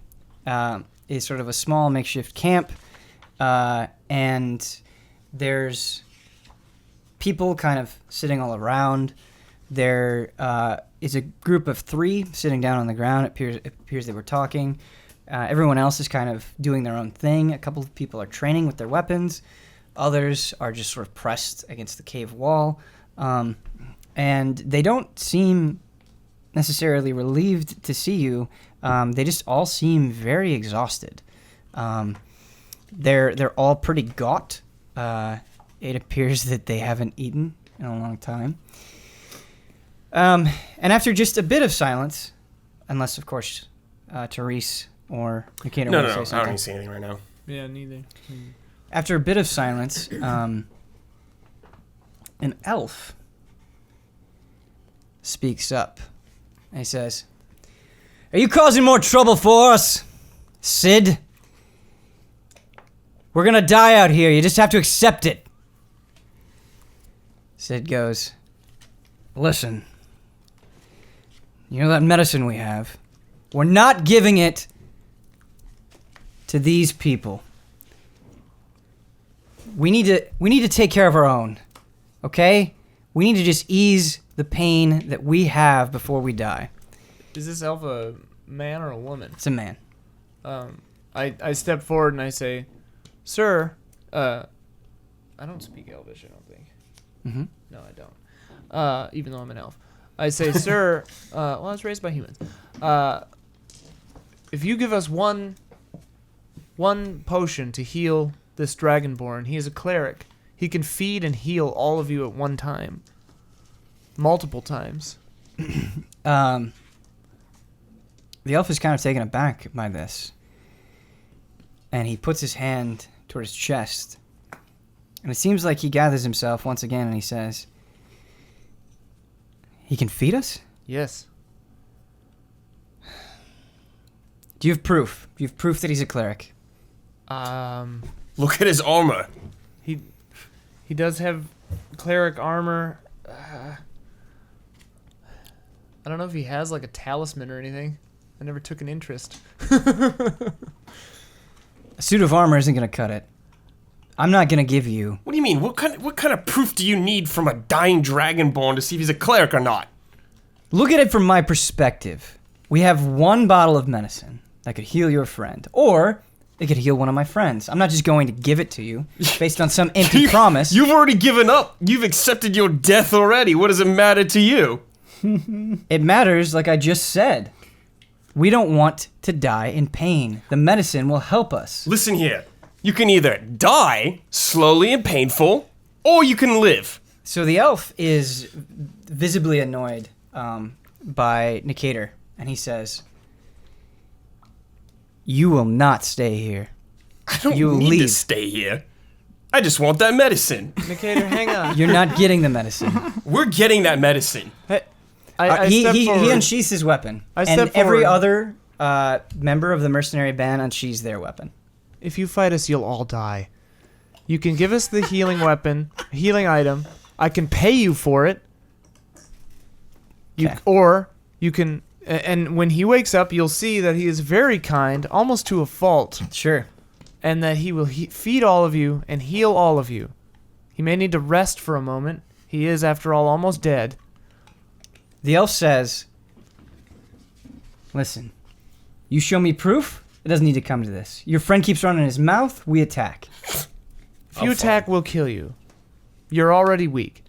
[SPEAKER 1] is sort of a small makeshift camp, and there's people kind of sitting all around. There is a group of 3 sitting down on the ground. It appears they were talking. Everyone else is kind of doing their own thing. A couple of people are training with their weapons. Others are just sort of pressed against the cave wall. And they don't seem necessarily relieved to see you. They just all seem very exhausted. They're all pretty gaunt. It appears that they haven't eaten in a long time. And after just a bit of silence, unless, of course, Therese or Nikita
[SPEAKER 4] No,
[SPEAKER 1] want to say
[SPEAKER 4] I don't
[SPEAKER 1] something.
[SPEAKER 4] even see anything right now.
[SPEAKER 3] Yeah, neither.
[SPEAKER 1] After a bit of silence, an elf speaks up. And he says, "Are you causing more trouble for us, Sid? We're gonna die out here. You just have to accept it." Sid goes, "Listen, you know that medicine we have? We're not giving it to these people. We need to take care of our own, okay? We need to just ease the pain that we have before we die."
[SPEAKER 3] Is this elf a man or a woman?
[SPEAKER 1] It's a man.
[SPEAKER 3] I step forward and I say, "Sir, I don't speak Elvish, I don't think."
[SPEAKER 1] Mm-hmm.
[SPEAKER 3] No, I don't. Even though I'm an elf. I say, "Sir, well, I was raised by humans. If you give us one potion to heal this dragonborn, he is a cleric. He can feed and heal all of you at one time. Multiple times."
[SPEAKER 1] The elf is kind of taken aback by this. And he puts his hand toward his chest. And it seems like he gathers himself once again and he says, "He can feed us?
[SPEAKER 3] Yes.
[SPEAKER 1] Do you have proof? Do you have proof that he's a cleric?"
[SPEAKER 4] Look at his armor.
[SPEAKER 3] He does have cleric armor. I don't know if he has like a talisman or anything. I never took an interest.
[SPEAKER 1] A suit of armor isn't going to cut it. I'm not going to give you...
[SPEAKER 4] What do you mean? What kind of proof do you need from a dying dragonborn to see if he's a cleric or not?
[SPEAKER 1] Look at it from my perspective. We have one bottle of medicine that could heal your friend. Or it could heal one of my friends. I'm not just going to give it to you based on some empty promise.
[SPEAKER 4] You've already given up. You've accepted your death already. What does it matter to you?
[SPEAKER 1] It matters, like I just said. We don't want to die in pain. The medicine will help us.
[SPEAKER 4] Listen here. You can either die slowly and painful, or you can live.
[SPEAKER 1] So the elf is visibly annoyed by Nicator, and he says, "You will not stay here.
[SPEAKER 4] I don't
[SPEAKER 1] You
[SPEAKER 4] need to
[SPEAKER 1] leave.
[SPEAKER 4] stay here. I just want that medicine.
[SPEAKER 3] Nicator, hang on.
[SPEAKER 1] You're not getting the medicine.
[SPEAKER 4] We're getting that medicine.
[SPEAKER 3] Hey, I step forward.
[SPEAKER 1] He unsheaths his weapon.
[SPEAKER 3] I
[SPEAKER 1] and
[SPEAKER 3] step
[SPEAKER 1] every
[SPEAKER 3] forward.
[SPEAKER 1] other member of the mercenary band unsheathes their weapon.
[SPEAKER 3] If you fight us, you'll all die. You can give us the healing weapon, healing item. I can pay you for it.
[SPEAKER 1] Okay.
[SPEAKER 3] Or you can, and when he wakes up, you'll see that he is very kind, almost to a fault,
[SPEAKER 1] Sure.
[SPEAKER 3] and that he will feed all of you and heal all of you. He may need to rest for a moment. He is, after all, almost dead.
[SPEAKER 1] The elf says, listen, you show me proof, it doesn't need to come to this. Your friend keeps running his mouth, we attack.
[SPEAKER 3] If you attack, we'll kill you. You're already weak.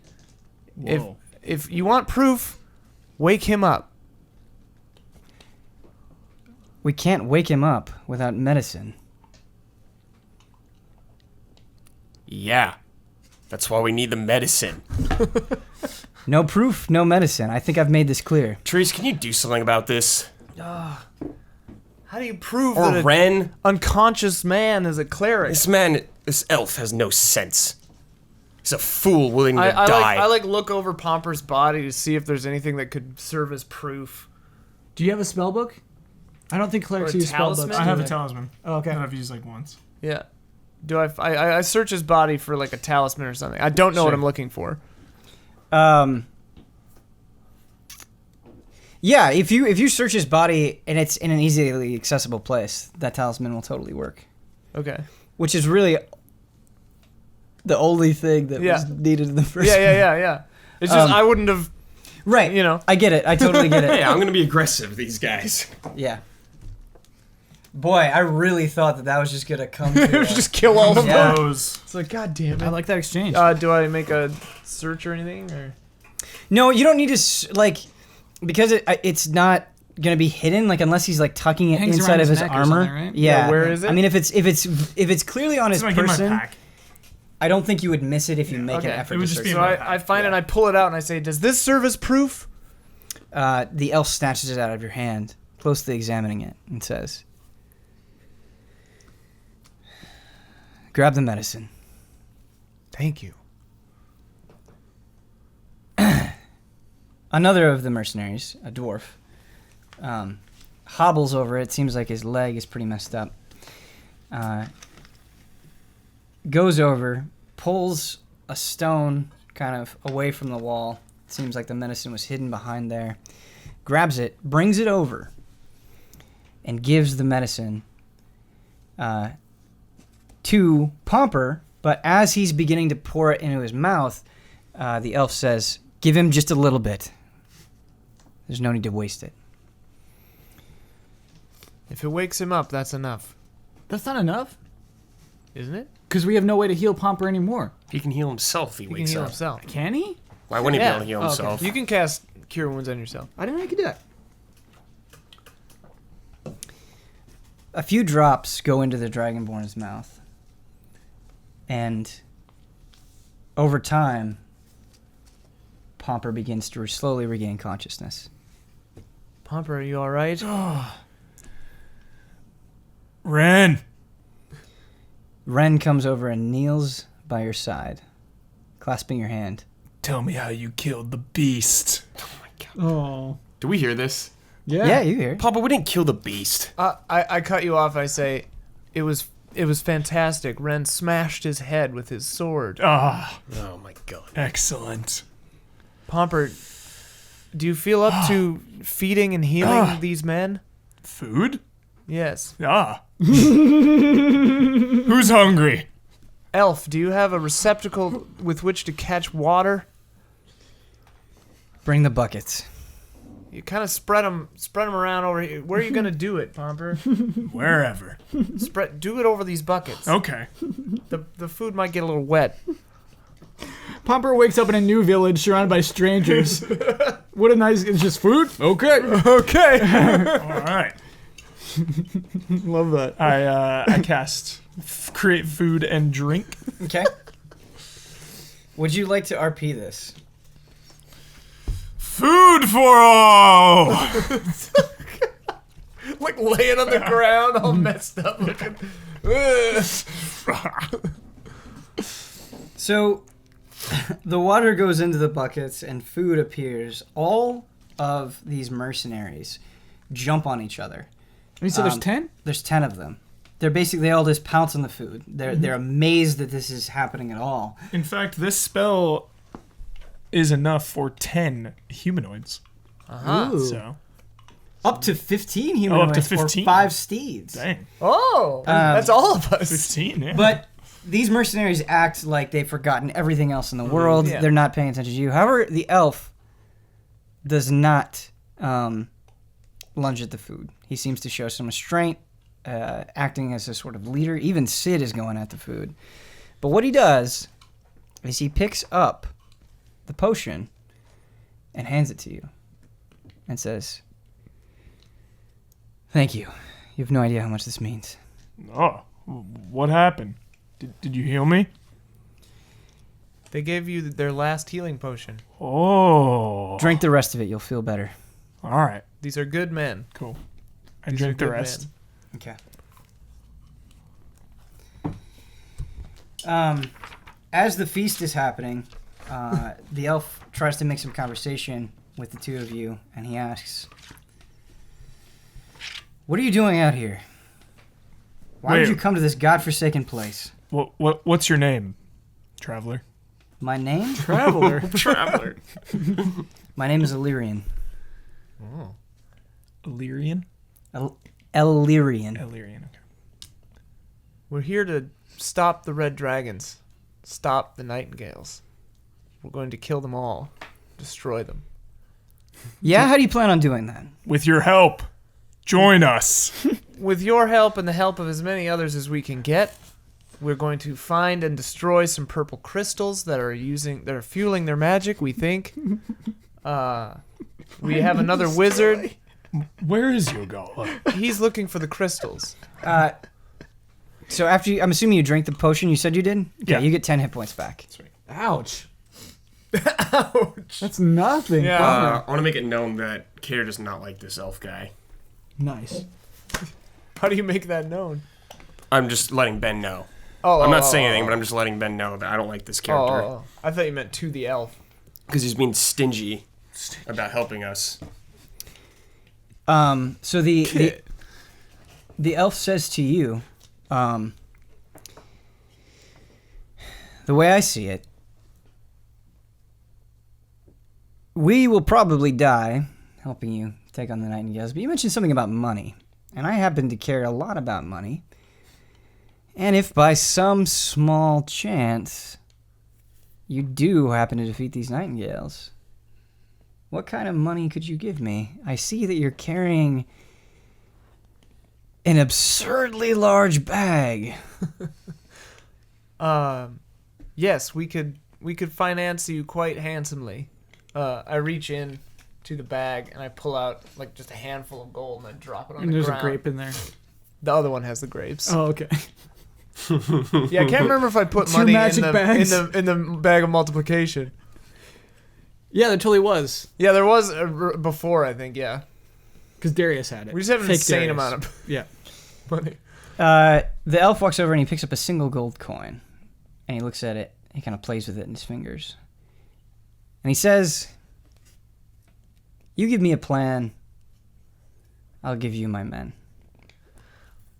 [SPEAKER 2] Whoa.
[SPEAKER 3] If you want proof, wake him up.
[SPEAKER 1] We can't wake him up without medicine.
[SPEAKER 4] Yeah. That's why we need the medicine.
[SPEAKER 1] No proof, no medicine. I think I've made this clear.
[SPEAKER 4] Trees, can you do something about this?
[SPEAKER 3] How do you prove
[SPEAKER 4] Or
[SPEAKER 3] that an
[SPEAKER 4] Ren?
[SPEAKER 3] unconscious man is a cleric?
[SPEAKER 4] This elf has no sense. He's a fool willing to
[SPEAKER 3] I
[SPEAKER 4] die.
[SPEAKER 3] like look over Pomper's body to see if there's anything that could serve as proof.
[SPEAKER 2] Do you have a spell book? I don't think clerics
[SPEAKER 3] Or a
[SPEAKER 2] use spell
[SPEAKER 3] talisman?
[SPEAKER 2] books.
[SPEAKER 5] I
[SPEAKER 2] do
[SPEAKER 5] have a
[SPEAKER 2] they?
[SPEAKER 5] talisman
[SPEAKER 2] Oh, okay.
[SPEAKER 5] that I've used like once.
[SPEAKER 3] Yeah. Do I search his body for like a talisman or something? I don't know what
[SPEAKER 1] Sure.
[SPEAKER 3] I'm looking for.
[SPEAKER 1] Yeah, if you search his body and it's in an easily accessible place, that talisman will totally work.
[SPEAKER 3] Okay.
[SPEAKER 1] Which is really the only thing that
[SPEAKER 3] Yeah.
[SPEAKER 1] was needed in the first
[SPEAKER 3] Yeah. It's just I wouldn't have.
[SPEAKER 1] Right.
[SPEAKER 3] You know.
[SPEAKER 1] I get it. I totally get it.
[SPEAKER 4] Yeah, I'm gonna be aggressive with these guys.
[SPEAKER 1] Yeah. Boy, I really thought that was just gonna come to
[SPEAKER 3] just kill all of them.
[SPEAKER 1] Yeah.
[SPEAKER 5] Those.
[SPEAKER 3] It's like, God damn it.
[SPEAKER 2] I like that exchange.
[SPEAKER 3] Do I make a search or anything? Or
[SPEAKER 1] No, you don't need to because it's not gonna be hidden unless he's tucking it
[SPEAKER 2] Hangs
[SPEAKER 1] inside
[SPEAKER 2] around
[SPEAKER 1] of
[SPEAKER 2] his
[SPEAKER 1] his
[SPEAKER 2] neck or
[SPEAKER 1] armor.
[SPEAKER 2] something, right?
[SPEAKER 1] Yeah.
[SPEAKER 3] Yeah, where is it?
[SPEAKER 1] I mean, if it's clearly on his
[SPEAKER 5] It's like in my
[SPEAKER 1] person,
[SPEAKER 5] pack.
[SPEAKER 1] I don't think you would miss it if you make an
[SPEAKER 3] Okay.
[SPEAKER 1] effort
[SPEAKER 5] It would
[SPEAKER 1] to
[SPEAKER 5] just
[SPEAKER 1] search
[SPEAKER 5] be
[SPEAKER 1] it.
[SPEAKER 5] in
[SPEAKER 3] so
[SPEAKER 5] my
[SPEAKER 3] I find it and I pull it out and I say, does this serve as proof?
[SPEAKER 1] The elf snatches it out of your hand, closely examining it, and says, "Grab the medicine."
[SPEAKER 3] Thank you.
[SPEAKER 1] Another of the mercenaries, a dwarf, hobbles over it. Seems like his leg is pretty messed up. Goes over, pulls a stone kind of away from the wall. Seems like the medicine was hidden behind there. Grabs it, brings it over, and gives the medicine to Pomper. But as he's beginning to pour it into his mouth, the elf says, "Give him just a little bit. There's no need to waste it."
[SPEAKER 3] If it wakes him up, that's enough,
[SPEAKER 2] That's not enough.
[SPEAKER 3] isn't it?
[SPEAKER 2] Because we have no way to heal Pomper anymore.
[SPEAKER 4] He can heal himself if he
[SPEAKER 3] He can
[SPEAKER 4] wakes
[SPEAKER 3] heal
[SPEAKER 4] up.
[SPEAKER 3] himself.
[SPEAKER 2] Can he?
[SPEAKER 4] Why wouldn't he be able to heal
[SPEAKER 3] Oh, okay.
[SPEAKER 4] himself?
[SPEAKER 3] You can cast Cure Wounds on yourself.
[SPEAKER 2] I didn't know you could do that.
[SPEAKER 1] A few drops go into the Dragonborn's mouth. And over time, Pomper begins to slowly regain consciousness.
[SPEAKER 3] Pomper, are you all right?
[SPEAKER 5] Ren.
[SPEAKER 1] Ren comes over and kneels by your side, clasping your hand.
[SPEAKER 5] Tell me how you killed the beast.
[SPEAKER 2] Oh.
[SPEAKER 4] Do we hear this?
[SPEAKER 1] Yeah, you hear it.
[SPEAKER 4] Papa, we didn't kill the beast.
[SPEAKER 3] I cut you off. I say, it was fantastic. Ren smashed his head with his sword.
[SPEAKER 5] Ah,
[SPEAKER 4] Oh my god.
[SPEAKER 5] excellent.
[SPEAKER 3] Pomper, do you feel up to feeding and healing these men?
[SPEAKER 5] Food?
[SPEAKER 3] Yes.
[SPEAKER 5] Ah. Who's hungry?
[SPEAKER 3] Elf, do you have a receptacle with which to catch water?
[SPEAKER 1] Bring the buckets.
[SPEAKER 3] You kind of spread them around over here. Where are you gonna do it, Pomper?
[SPEAKER 5] Wherever.
[SPEAKER 3] Do it over these buckets.
[SPEAKER 5] Okay.
[SPEAKER 3] The food might get a little wet.
[SPEAKER 2] Pomper wakes up in a new village surrounded by strangers. What a nice... It's just food? Okay.
[SPEAKER 3] Okay.
[SPEAKER 5] All right.
[SPEAKER 2] Love that.
[SPEAKER 5] I cast create food and drink.
[SPEAKER 1] Okay. Would you like to RP this?
[SPEAKER 5] Food for all.
[SPEAKER 3] Like laying on the ground, all messed up looking.
[SPEAKER 1] So the water goes into the buckets and food appears. All of these mercenaries jump on each other.
[SPEAKER 2] I mean, so there's 10?
[SPEAKER 1] There's 10 of them. They all just pounce on the food. They're amazed that this is happening at all.
[SPEAKER 5] In fact, this spell is enough for 10 humanoids.
[SPEAKER 1] Ooh.
[SPEAKER 5] So
[SPEAKER 1] Up to 15 humanoids
[SPEAKER 5] up to 15?
[SPEAKER 1] or 5 steeds.
[SPEAKER 5] dang,
[SPEAKER 3] Oh, that's all of us.
[SPEAKER 5] 15. Yeah.
[SPEAKER 1] But these mercenaries act like they've forgotten everything else in the world.
[SPEAKER 3] Yeah.
[SPEAKER 1] They're not paying attention to you. However, the elf does not lunge at the food. He seems to show some restraint, acting as a sort of leader. Even Sid is going at the food. But what he does is he picks up the potion and hands it to you and says, "Thank you. You have no idea how much this means."
[SPEAKER 5] Oh, what happened? Did you heal me?
[SPEAKER 3] They gave you their last healing potion.
[SPEAKER 5] Oh.
[SPEAKER 1] Drink the rest of it. You'll feel better.
[SPEAKER 5] All right.
[SPEAKER 3] These are good men.
[SPEAKER 5] Cool. I
[SPEAKER 3] These are
[SPEAKER 5] drink the
[SPEAKER 3] good
[SPEAKER 5] rest.
[SPEAKER 3] men.
[SPEAKER 1] Okay. As the feast is happening, the elf tries to make some conversation with the two of you, and he asks, "What are you doing out here? Why did
[SPEAKER 5] Wait.
[SPEAKER 1] you come to this godforsaken place?"
[SPEAKER 5] What's your name, traveler?
[SPEAKER 1] My name?
[SPEAKER 2] Traveler.
[SPEAKER 5] Traveler.
[SPEAKER 1] My name is Illyrian.
[SPEAKER 5] Illyrian?
[SPEAKER 1] Illyrian.
[SPEAKER 5] Illyrian, okay.
[SPEAKER 3] We're here to stop the red dragons. Stop the nightingales. We're going to kill them all. Destroy them.
[SPEAKER 1] Yeah, how do you plan on doing that?
[SPEAKER 5] With your help, join us.
[SPEAKER 3] With your help and the help of as many others as we can get, we're going to find and destroy some purple crystals that are fueling their magic, we think. We have another wizard.
[SPEAKER 5] Where is Ugalla?
[SPEAKER 3] He's looking for the crystals.
[SPEAKER 1] So after I'm assuming you drank the potion, you said you did? Okay,
[SPEAKER 5] Yeah.
[SPEAKER 1] you get 10 hit points back.
[SPEAKER 2] Ouch. Ouch. That's nothing.
[SPEAKER 3] Yeah.
[SPEAKER 2] Bummer.
[SPEAKER 4] I want to make it known that Kara does not like this elf guy.
[SPEAKER 2] Nice.
[SPEAKER 3] How do you make that known?
[SPEAKER 4] I'm just letting Ben know.
[SPEAKER 3] Oh,
[SPEAKER 4] I'm not saying anything, but I'm just letting Ben know that I don't like this character.
[SPEAKER 3] Oh. I thought you meant to the elf.
[SPEAKER 4] Because he's being stingy about helping us.
[SPEAKER 1] So the elf says to you, the way I see it, we will probably die helping you take on the nightingales, but you mentioned something about money, and I happen to care a lot about money. And if by some small chance you do happen to defeat these nightingales, what kind of money could you give me? I see that you're carrying an absurdly large bag.
[SPEAKER 3] Yes, we could finance you quite handsomely. I reach in to the bag and I pull out like just a handful of gold and I drop it on
[SPEAKER 2] And
[SPEAKER 3] the
[SPEAKER 2] there's
[SPEAKER 3] ground.
[SPEAKER 2] a grape in there.
[SPEAKER 3] The other one has the grapes.
[SPEAKER 2] Oh, okay.
[SPEAKER 3] Yeah, I can't remember if I put
[SPEAKER 2] Two
[SPEAKER 3] money
[SPEAKER 2] magic bags.
[SPEAKER 3] in the bag of multiplication.
[SPEAKER 2] Yeah, there totally was.
[SPEAKER 3] Yeah, there was before, I think. Yeah,
[SPEAKER 2] Because Darius had it.
[SPEAKER 3] we just have an
[SPEAKER 2] Fake
[SPEAKER 3] insane
[SPEAKER 2] Darius.
[SPEAKER 3] amount of
[SPEAKER 2] Yeah.
[SPEAKER 3] money.
[SPEAKER 1] The elf walks over and he picks up a single gold coin. And he looks at it. He kind of plays with it in his fingers. And he says, "You give me a plan, I'll give you my men."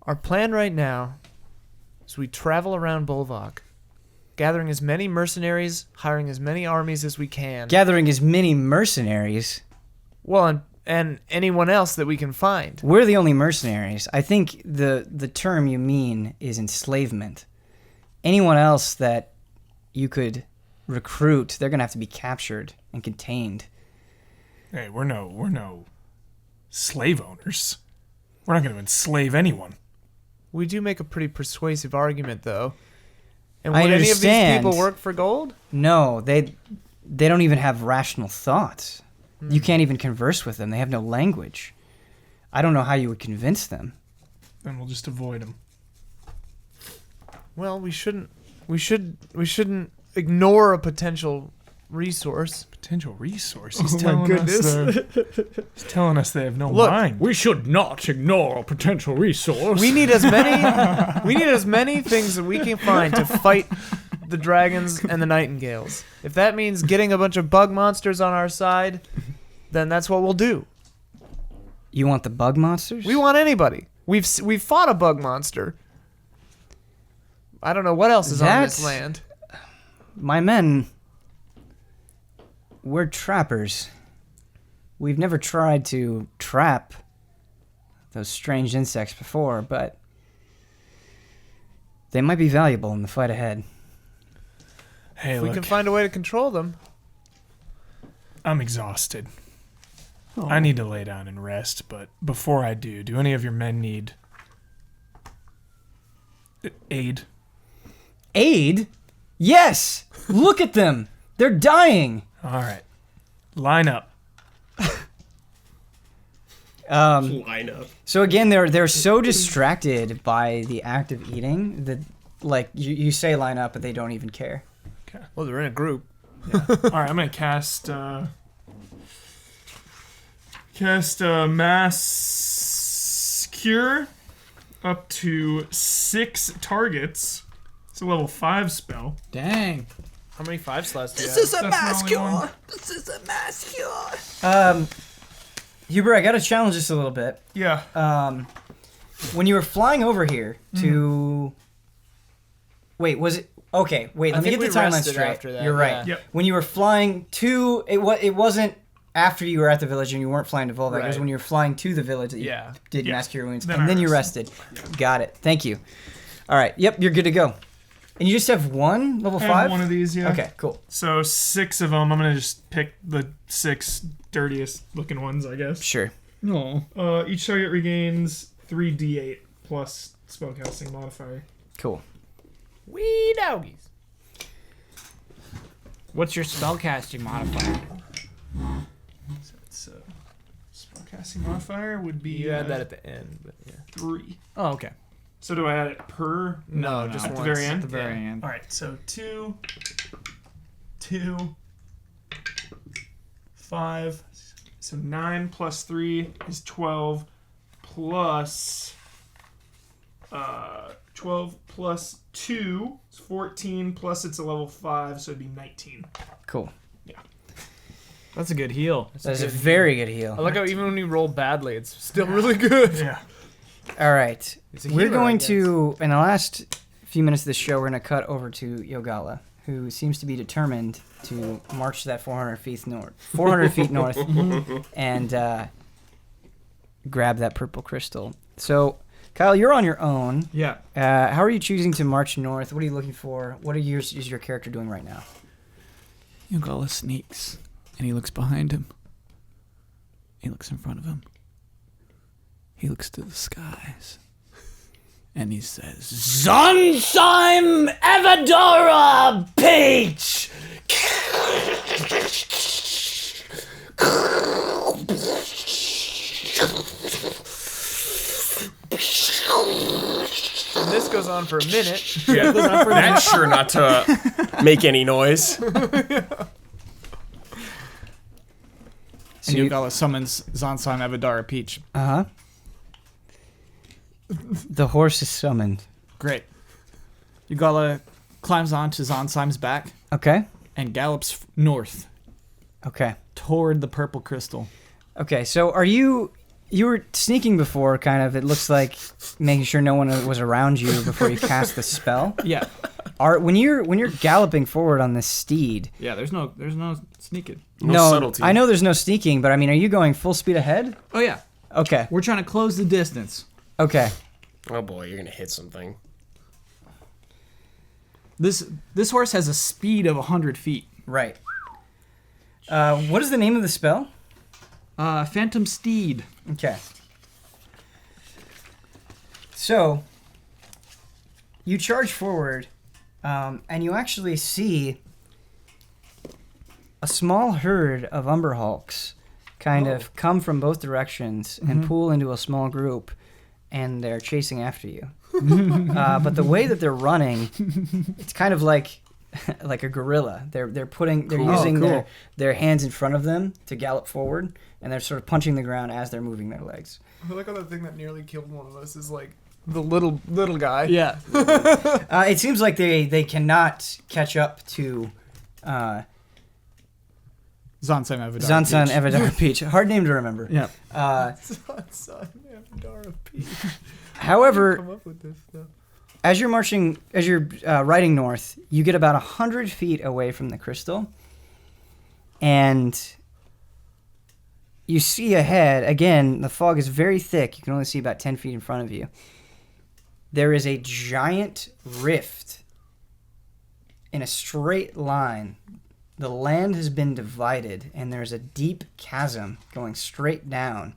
[SPEAKER 3] Our plan right now is we travel around Bul'vach, gathering as many mercenaries, hiring as many armies as we can.
[SPEAKER 1] Gathering as many mercenaries.
[SPEAKER 3] Well, and anyone else that we can find.
[SPEAKER 1] We're the only mercenaries. I think the term you mean is enslavement. Anyone else that you could recruit, they're going to have to be captured and contained.
[SPEAKER 5] Hey, we're no slave owners. We're not going to enslave anyone.
[SPEAKER 3] We do make a pretty persuasive argument, though. And
[SPEAKER 1] I
[SPEAKER 3] would any of these
[SPEAKER 1] understand.
[SPEAKER 3] people work for gold?
[SPEAKER 1] No, they don't even have rational thoughts. You can't even converse with them. They have no language. I don't know how you would convince them.
[SPEAKER 5] Then we'll just avoid them.
[SPEAKER 3] Well, we shouldn't ignore a potential resource.
[SPEAKER 5] Potential resource.
[SPEAKER 3] Oh my goodness.
[SPEAKER 5] He's telling us they have no
[SPEAKER 3] Look,
[SPEAKER 5] mind.
[SPEAKER 2] We should not ignore a potential resource.
[SPEAKER 3] We need as many things that we can find to fight the dragons and the nightingales. If that means getting a bunch of bug monsters on our side, then that's what we'll do.
[SPEAKER 1] You want the bug monsters?
[SPEAKER 3] We want anybody. We've fought a bug monster. I don't know what else is on this land.
[SPEAKER 1] My men, we're trappers. We've never tried to trap those strange insects before, but they might be valuable in the fight ahead.
[SPEAKER 5] Hey,
[SPEAKER 3] If
[SPEAKER 5] look,
[SPEAKER 3] we can find a way to control them.
[SPEAKER 5] I'm exhausted. I need to lay down and rest, but before I do any of your men need aid?
[SPEAKER 1] Aid? Yes! Look at them! They're dying!
[SPEAKER 5] All right. Line up.
[SPEAKER 4] Line up.
[SPEAKER 1] So again, they're so distracted by the act of eating that, like, you say line up, but they don't even care.
[SPEAKER 3] Well, they're in a group.
[SPEAKER 5] All right, I'm going to cast Mass Cure up to 6 targets. It's a level 5 spell.
[SPEAKER 2] Dang.
[SPEAKER 3] How many 5 slots do you have?
[SPEAKER 5] That's my only one.
[SPEAKER 6] This is a mass cure.
[SPEAKER 1] Huber, I gotta challenge this a little bit.
[SPEAKER 5] Yeah.
[SPEAKER 1] When you were flying over here to... Wait, was it... Okay, wait,
[SPEAKER 3] I
[SPEAKER 1] let me
[SPEAKER 3] think
[SPEAKER 1] get the
[SPEAKER 3] we
[SPEAKER 1] timeline
[SPEAKER 3] rested
[SPEAKER 1] straight.
[SPEAKER 3] after that,
[SPEAKER 1] You're right.
[SPEAKER 3] yeah.
[SPEAKER 5] Yep.
[SPEAKER 1] When you were flying to... It wasn't after you were at the village and you weren't flying to Bul'vach. It was
[SPEAKER 3] Right.
[SPEAKER 1] when you were flying to the village that you
[SPEAKER 3] Yeah.
[SPEAKER 1] did
[SPEAKER 5] Yeah.
[SPEAKER 1] Mass Cure Wounds.
[SPEAKER 5] Then
[SPEAKER 1] and
[SPEAKER 5] I
[SPEAKER 1] then you
[SPEAKER 5] rested.
[SPEAKER 1] rested. Got it. Thank you. All right. Yep, you're good to go. And you just have one level
[SPEAKER 5] I
[SPEAKER 1] 5?
[SPEAKER 5] have one of these, yeah.
[SPEAKER 1] Okay, cool.
[SPEAKER 5] So 6 of them. I'm going to just pick the 6 dirtiest looking ones, I guess.
[SPEAKER 1] Sure.
[SPEAKER 2] No.
[SPEAKER 5] Each target regains 3d8 plus spellcasting modifier.
[SPEAKER 1] Cool.
[SPEAKER 3] Wee doggies.
[SPEAKER 6] What's your spellcasting modifier?
[SPEAKER 5] So it's spellcasting modifier would be
[SPEAKER 3] You add that at the end, but yeah.
[SPEAKER 5] 3.
[SPEAKER 2] Oh, okay.
[SPEAKER 5] So do I add it per?
[SPEAKER 3] No, just
[SPEAKER 5] At the
[SPEAKER 3] once.
[SPEAKER 5] very end?
[SPEAKER 2] At the very end.
[SPEAKER 5] All right, so 2, 5. So 9 plus 3 is 12 plus 12 plus 2 is 14 plus it's a level 5, so it'd be 19.
[SPEAKER 1] Cool.
[SPEAKER 2] That's a good heal.
[SPEAKER 1] That's a very good heal.
[SPEAKER 3] I like how even when you roll badly, it's still really good.
[SPEAKER 5] Yeah.
[SPEAKER 1] All right.
[SPEAKER 3] It's a
[SPEAKER 1] We're
[SPEAKER 3] healer, I
[SPEAKER 1] going
[SPEAKER 3] guess.
[SPEAKER 1] to, in the last few minutes of the show, we're going to cut over to Ugalla, who seems to be determined to march that 400 feet north, and grab that purple crystal. So, Kyle, you're on your own.
[SPEAKER 2] Yeah.
[SPEAKER 1] How are you choosing to march north? What are you looking for? What is your character doing right now?
[SPEAKER 6] Ugalla sneaks, and he looks behind him. He looks in front of him. He looks to the skies. And he says, Zonsheim Evadora Peach!
[SPEAKER 3] And this goes on for a minute.
[SPEAKER 4] Yeah, that's sure not to make any noise.
[SPEAKER 2] And Ugalla summons Zonsheim Evadara Peach.
[SPEAKER 1] Uh-huh. The horse is summoned.
[SPEAKER 2] Great. Ugalla climbs onto Zonsheim's back
[SPEAKER 1] Okay.
[SPEAKER 2] and gallops north
[SPEAKER 1] Okay.
[SPEAKER 2] toward the purple crystal.
[SPEAKER 1] Okay, so you were sneaking before, kind of, it looks like making sure no one was around you before you cast the spell.
[SPEAKER 2] Yeah.
[SPEAKER 1] When you're galloping forward on this steed.
[SPEAKER 2] Yeah, there's no sneaking.
[SPEAKER 4] No subtlety.
[SPEAKER 1] I know there's no sneaking, but I mean, are you going full speed ahead?
[SPEAKER 2] Oh yeah.
[SPEAKER 1] Okay.
[SPEAKER 2] We're trying to close the distance.
[SPEAKER 1] Okay.
[SPEAKER 4] Oh boy, you're gonna hit something.
[SPEAKER 2] This horse has a speed of 100 feet.
[SPEAKER 1] Right. What is the name of the spell?
[SPEAKER 2] Phantom Steed.
[SPEAKER 1] Okay. So, you charge forward, and you actually see a small herd of Umber Hulks kind of come from both directions and pool into a small group, and they're chasing after you. But the way that they're running, it's kind of like a gorilla. They're using their hands in front of them to gallop forward, and they're sort of punching the ground as they're moving their legs.
[SPEAKER 3] I like how that thing that nearly killed one of us is like The little guy.
[SPEAKER 2] Yeah.
[SPEAKER 1] It seems like they cannot catch up to
[SPEAKER 2] Zansan Evadar.
[SPEAKER 1] Zansan Evadar Peach. Hard name to remember.
[SPEAKER 2] Yeah.
[SPEAKER 3] Son, Evadar Peach.
[SPEAKER 1] However,
[SPEAKER 3] Come up with this stuff.
[SPEAKER 1] as you're riding north, you get about 100 feet away from the crystal, and you see ahead, again, the fog is very thick. You can only see about 10 feet in front of you. There is a giant rift in a straight line. The land has been divided, and there's a deep chasm going straight down,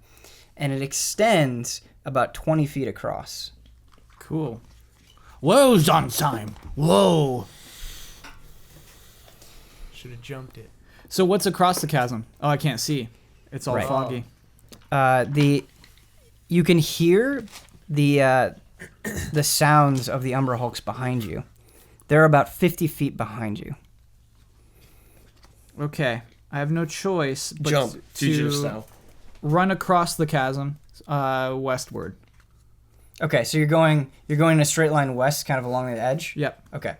[SPEAKER 1] and it extends about 20 feet across.
[SPEAKER 2] Cool.
[SPEAKER 6] Whoa, Zansan. Whoa.
[SPEAKER 3] Should have jumped it.
[SPEAKER 2] So what's across the chasm? Oh, I can't see. It's all
[SPEAKER 1] Right.
[SPEAKER 2] foggy.
[SPEAKER 1] You can hear the sounds of the Umber Hulks behind you. They're about 50 feet behind you.
[SPEAKER 2] Okay. I have no choice but
[SPEAKER 4] Jump. Fugitive
[SPEAKER 2] to
[SPEAKER 4] style.
[SPEAKER 2] run across the chasm westward.
[SPEAKER 1] Okay, so you're going in a straight line west, kind of along the edge.
[SPEAKER 2] Yep.
[SPEAKER 1] Okay.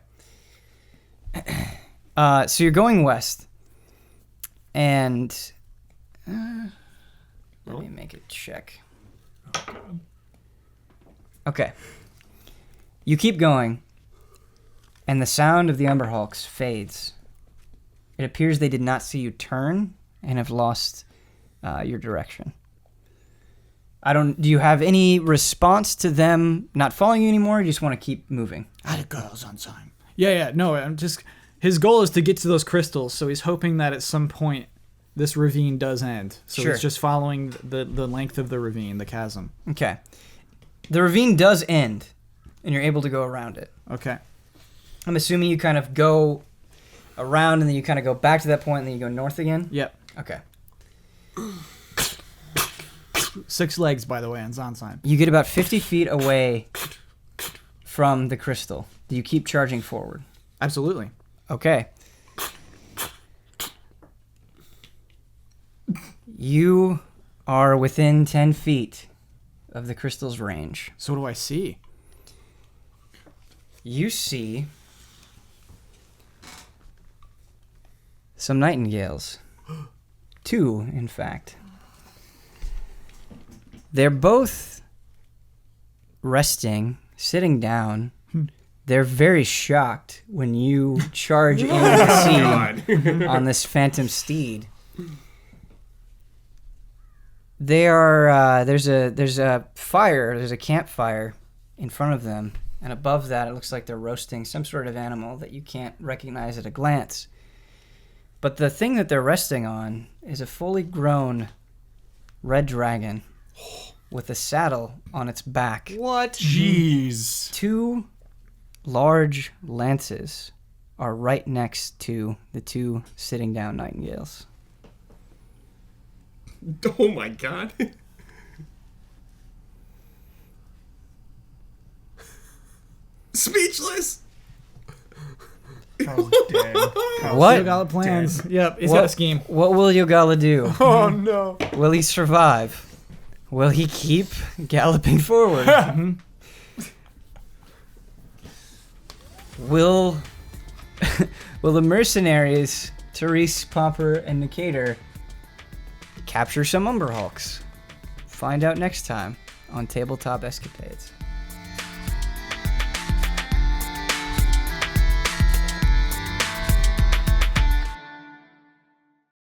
[SPEAKER 1] So you're going west, and let me make a check. Okay. You keep going, and the sound of the Umber Hulks fades. It appears they did not see you turn and have lost your direction. Do you have any response to them not following you anymore, or you just want to keep moving?
[SPEAKER 6] Atta girl, Zansan.
[SPEAKER 2] Yeah. No, I'm just. His goal is to get to those crystals, so he's hoping that at some point this ravine does end. So
[SPEAKER 1] Sure.
[SPEAKER 2] he's just following the length of the ravine, the chasm.
[SPEAKER 1] Okay. The ravine does end, and you're able to go around it.
[SPEAKER 2] Okay.
[SPEAKER 1] I'm assuming you kind of go around, and then you kind of go back to that point, and then you go north again?
[SPEAKER 2] Yep.
[SPEAKER 1] Okay.
[SPEAKER 2] 6 legs, by the way, on Zansan.
[SPEAKER 1] You get about 50 feet away from the crystal. Do you keep charging forward?
[SPEAKER 2] Absolutely.
[SPEAKER 1] Okay. You are within 10 feet of the crystal's range.
[SPEAKER 2] So what do I see?
[SPEAKER 1] You see some nightingales. 2, in fact. They're both resting, sitting down. They're very shocked when you charge into the scene on this phantom steed. They are there's a fire, there's a campfire in front of them, and above that it looks like they're roasting some sort of animal that you can't recognize at a glance. But the thing that they're resting on is a fully grown red dragon with a saddle on its back.
[SPEAKER 3] What?
[SPEAKER 5] Jeez.
[SPEAKER 1] 2 large lances are right next to the 2 sitting down nightingales.
[SPEAKER 4] Oh my god. Speechless.
[SPEAKER 5] Carl's dead.
[SPEAKER 1] What?
[SPEAKER 2] Ugalla plans. Yep, he's
[SPEAKER 1] What-
[SPEAKER 2] got a scheme.
[SPEAKER 1] What will Ugalla do?
[SPEAKER 3] Oh no.
[SPEAKER 1] Will he survive? Will he keep galloping forward? Will the mercenaries, Therese, Pomper, and Nicator, capture some Umber Hulks? Find out next time on Tabletop Escapades.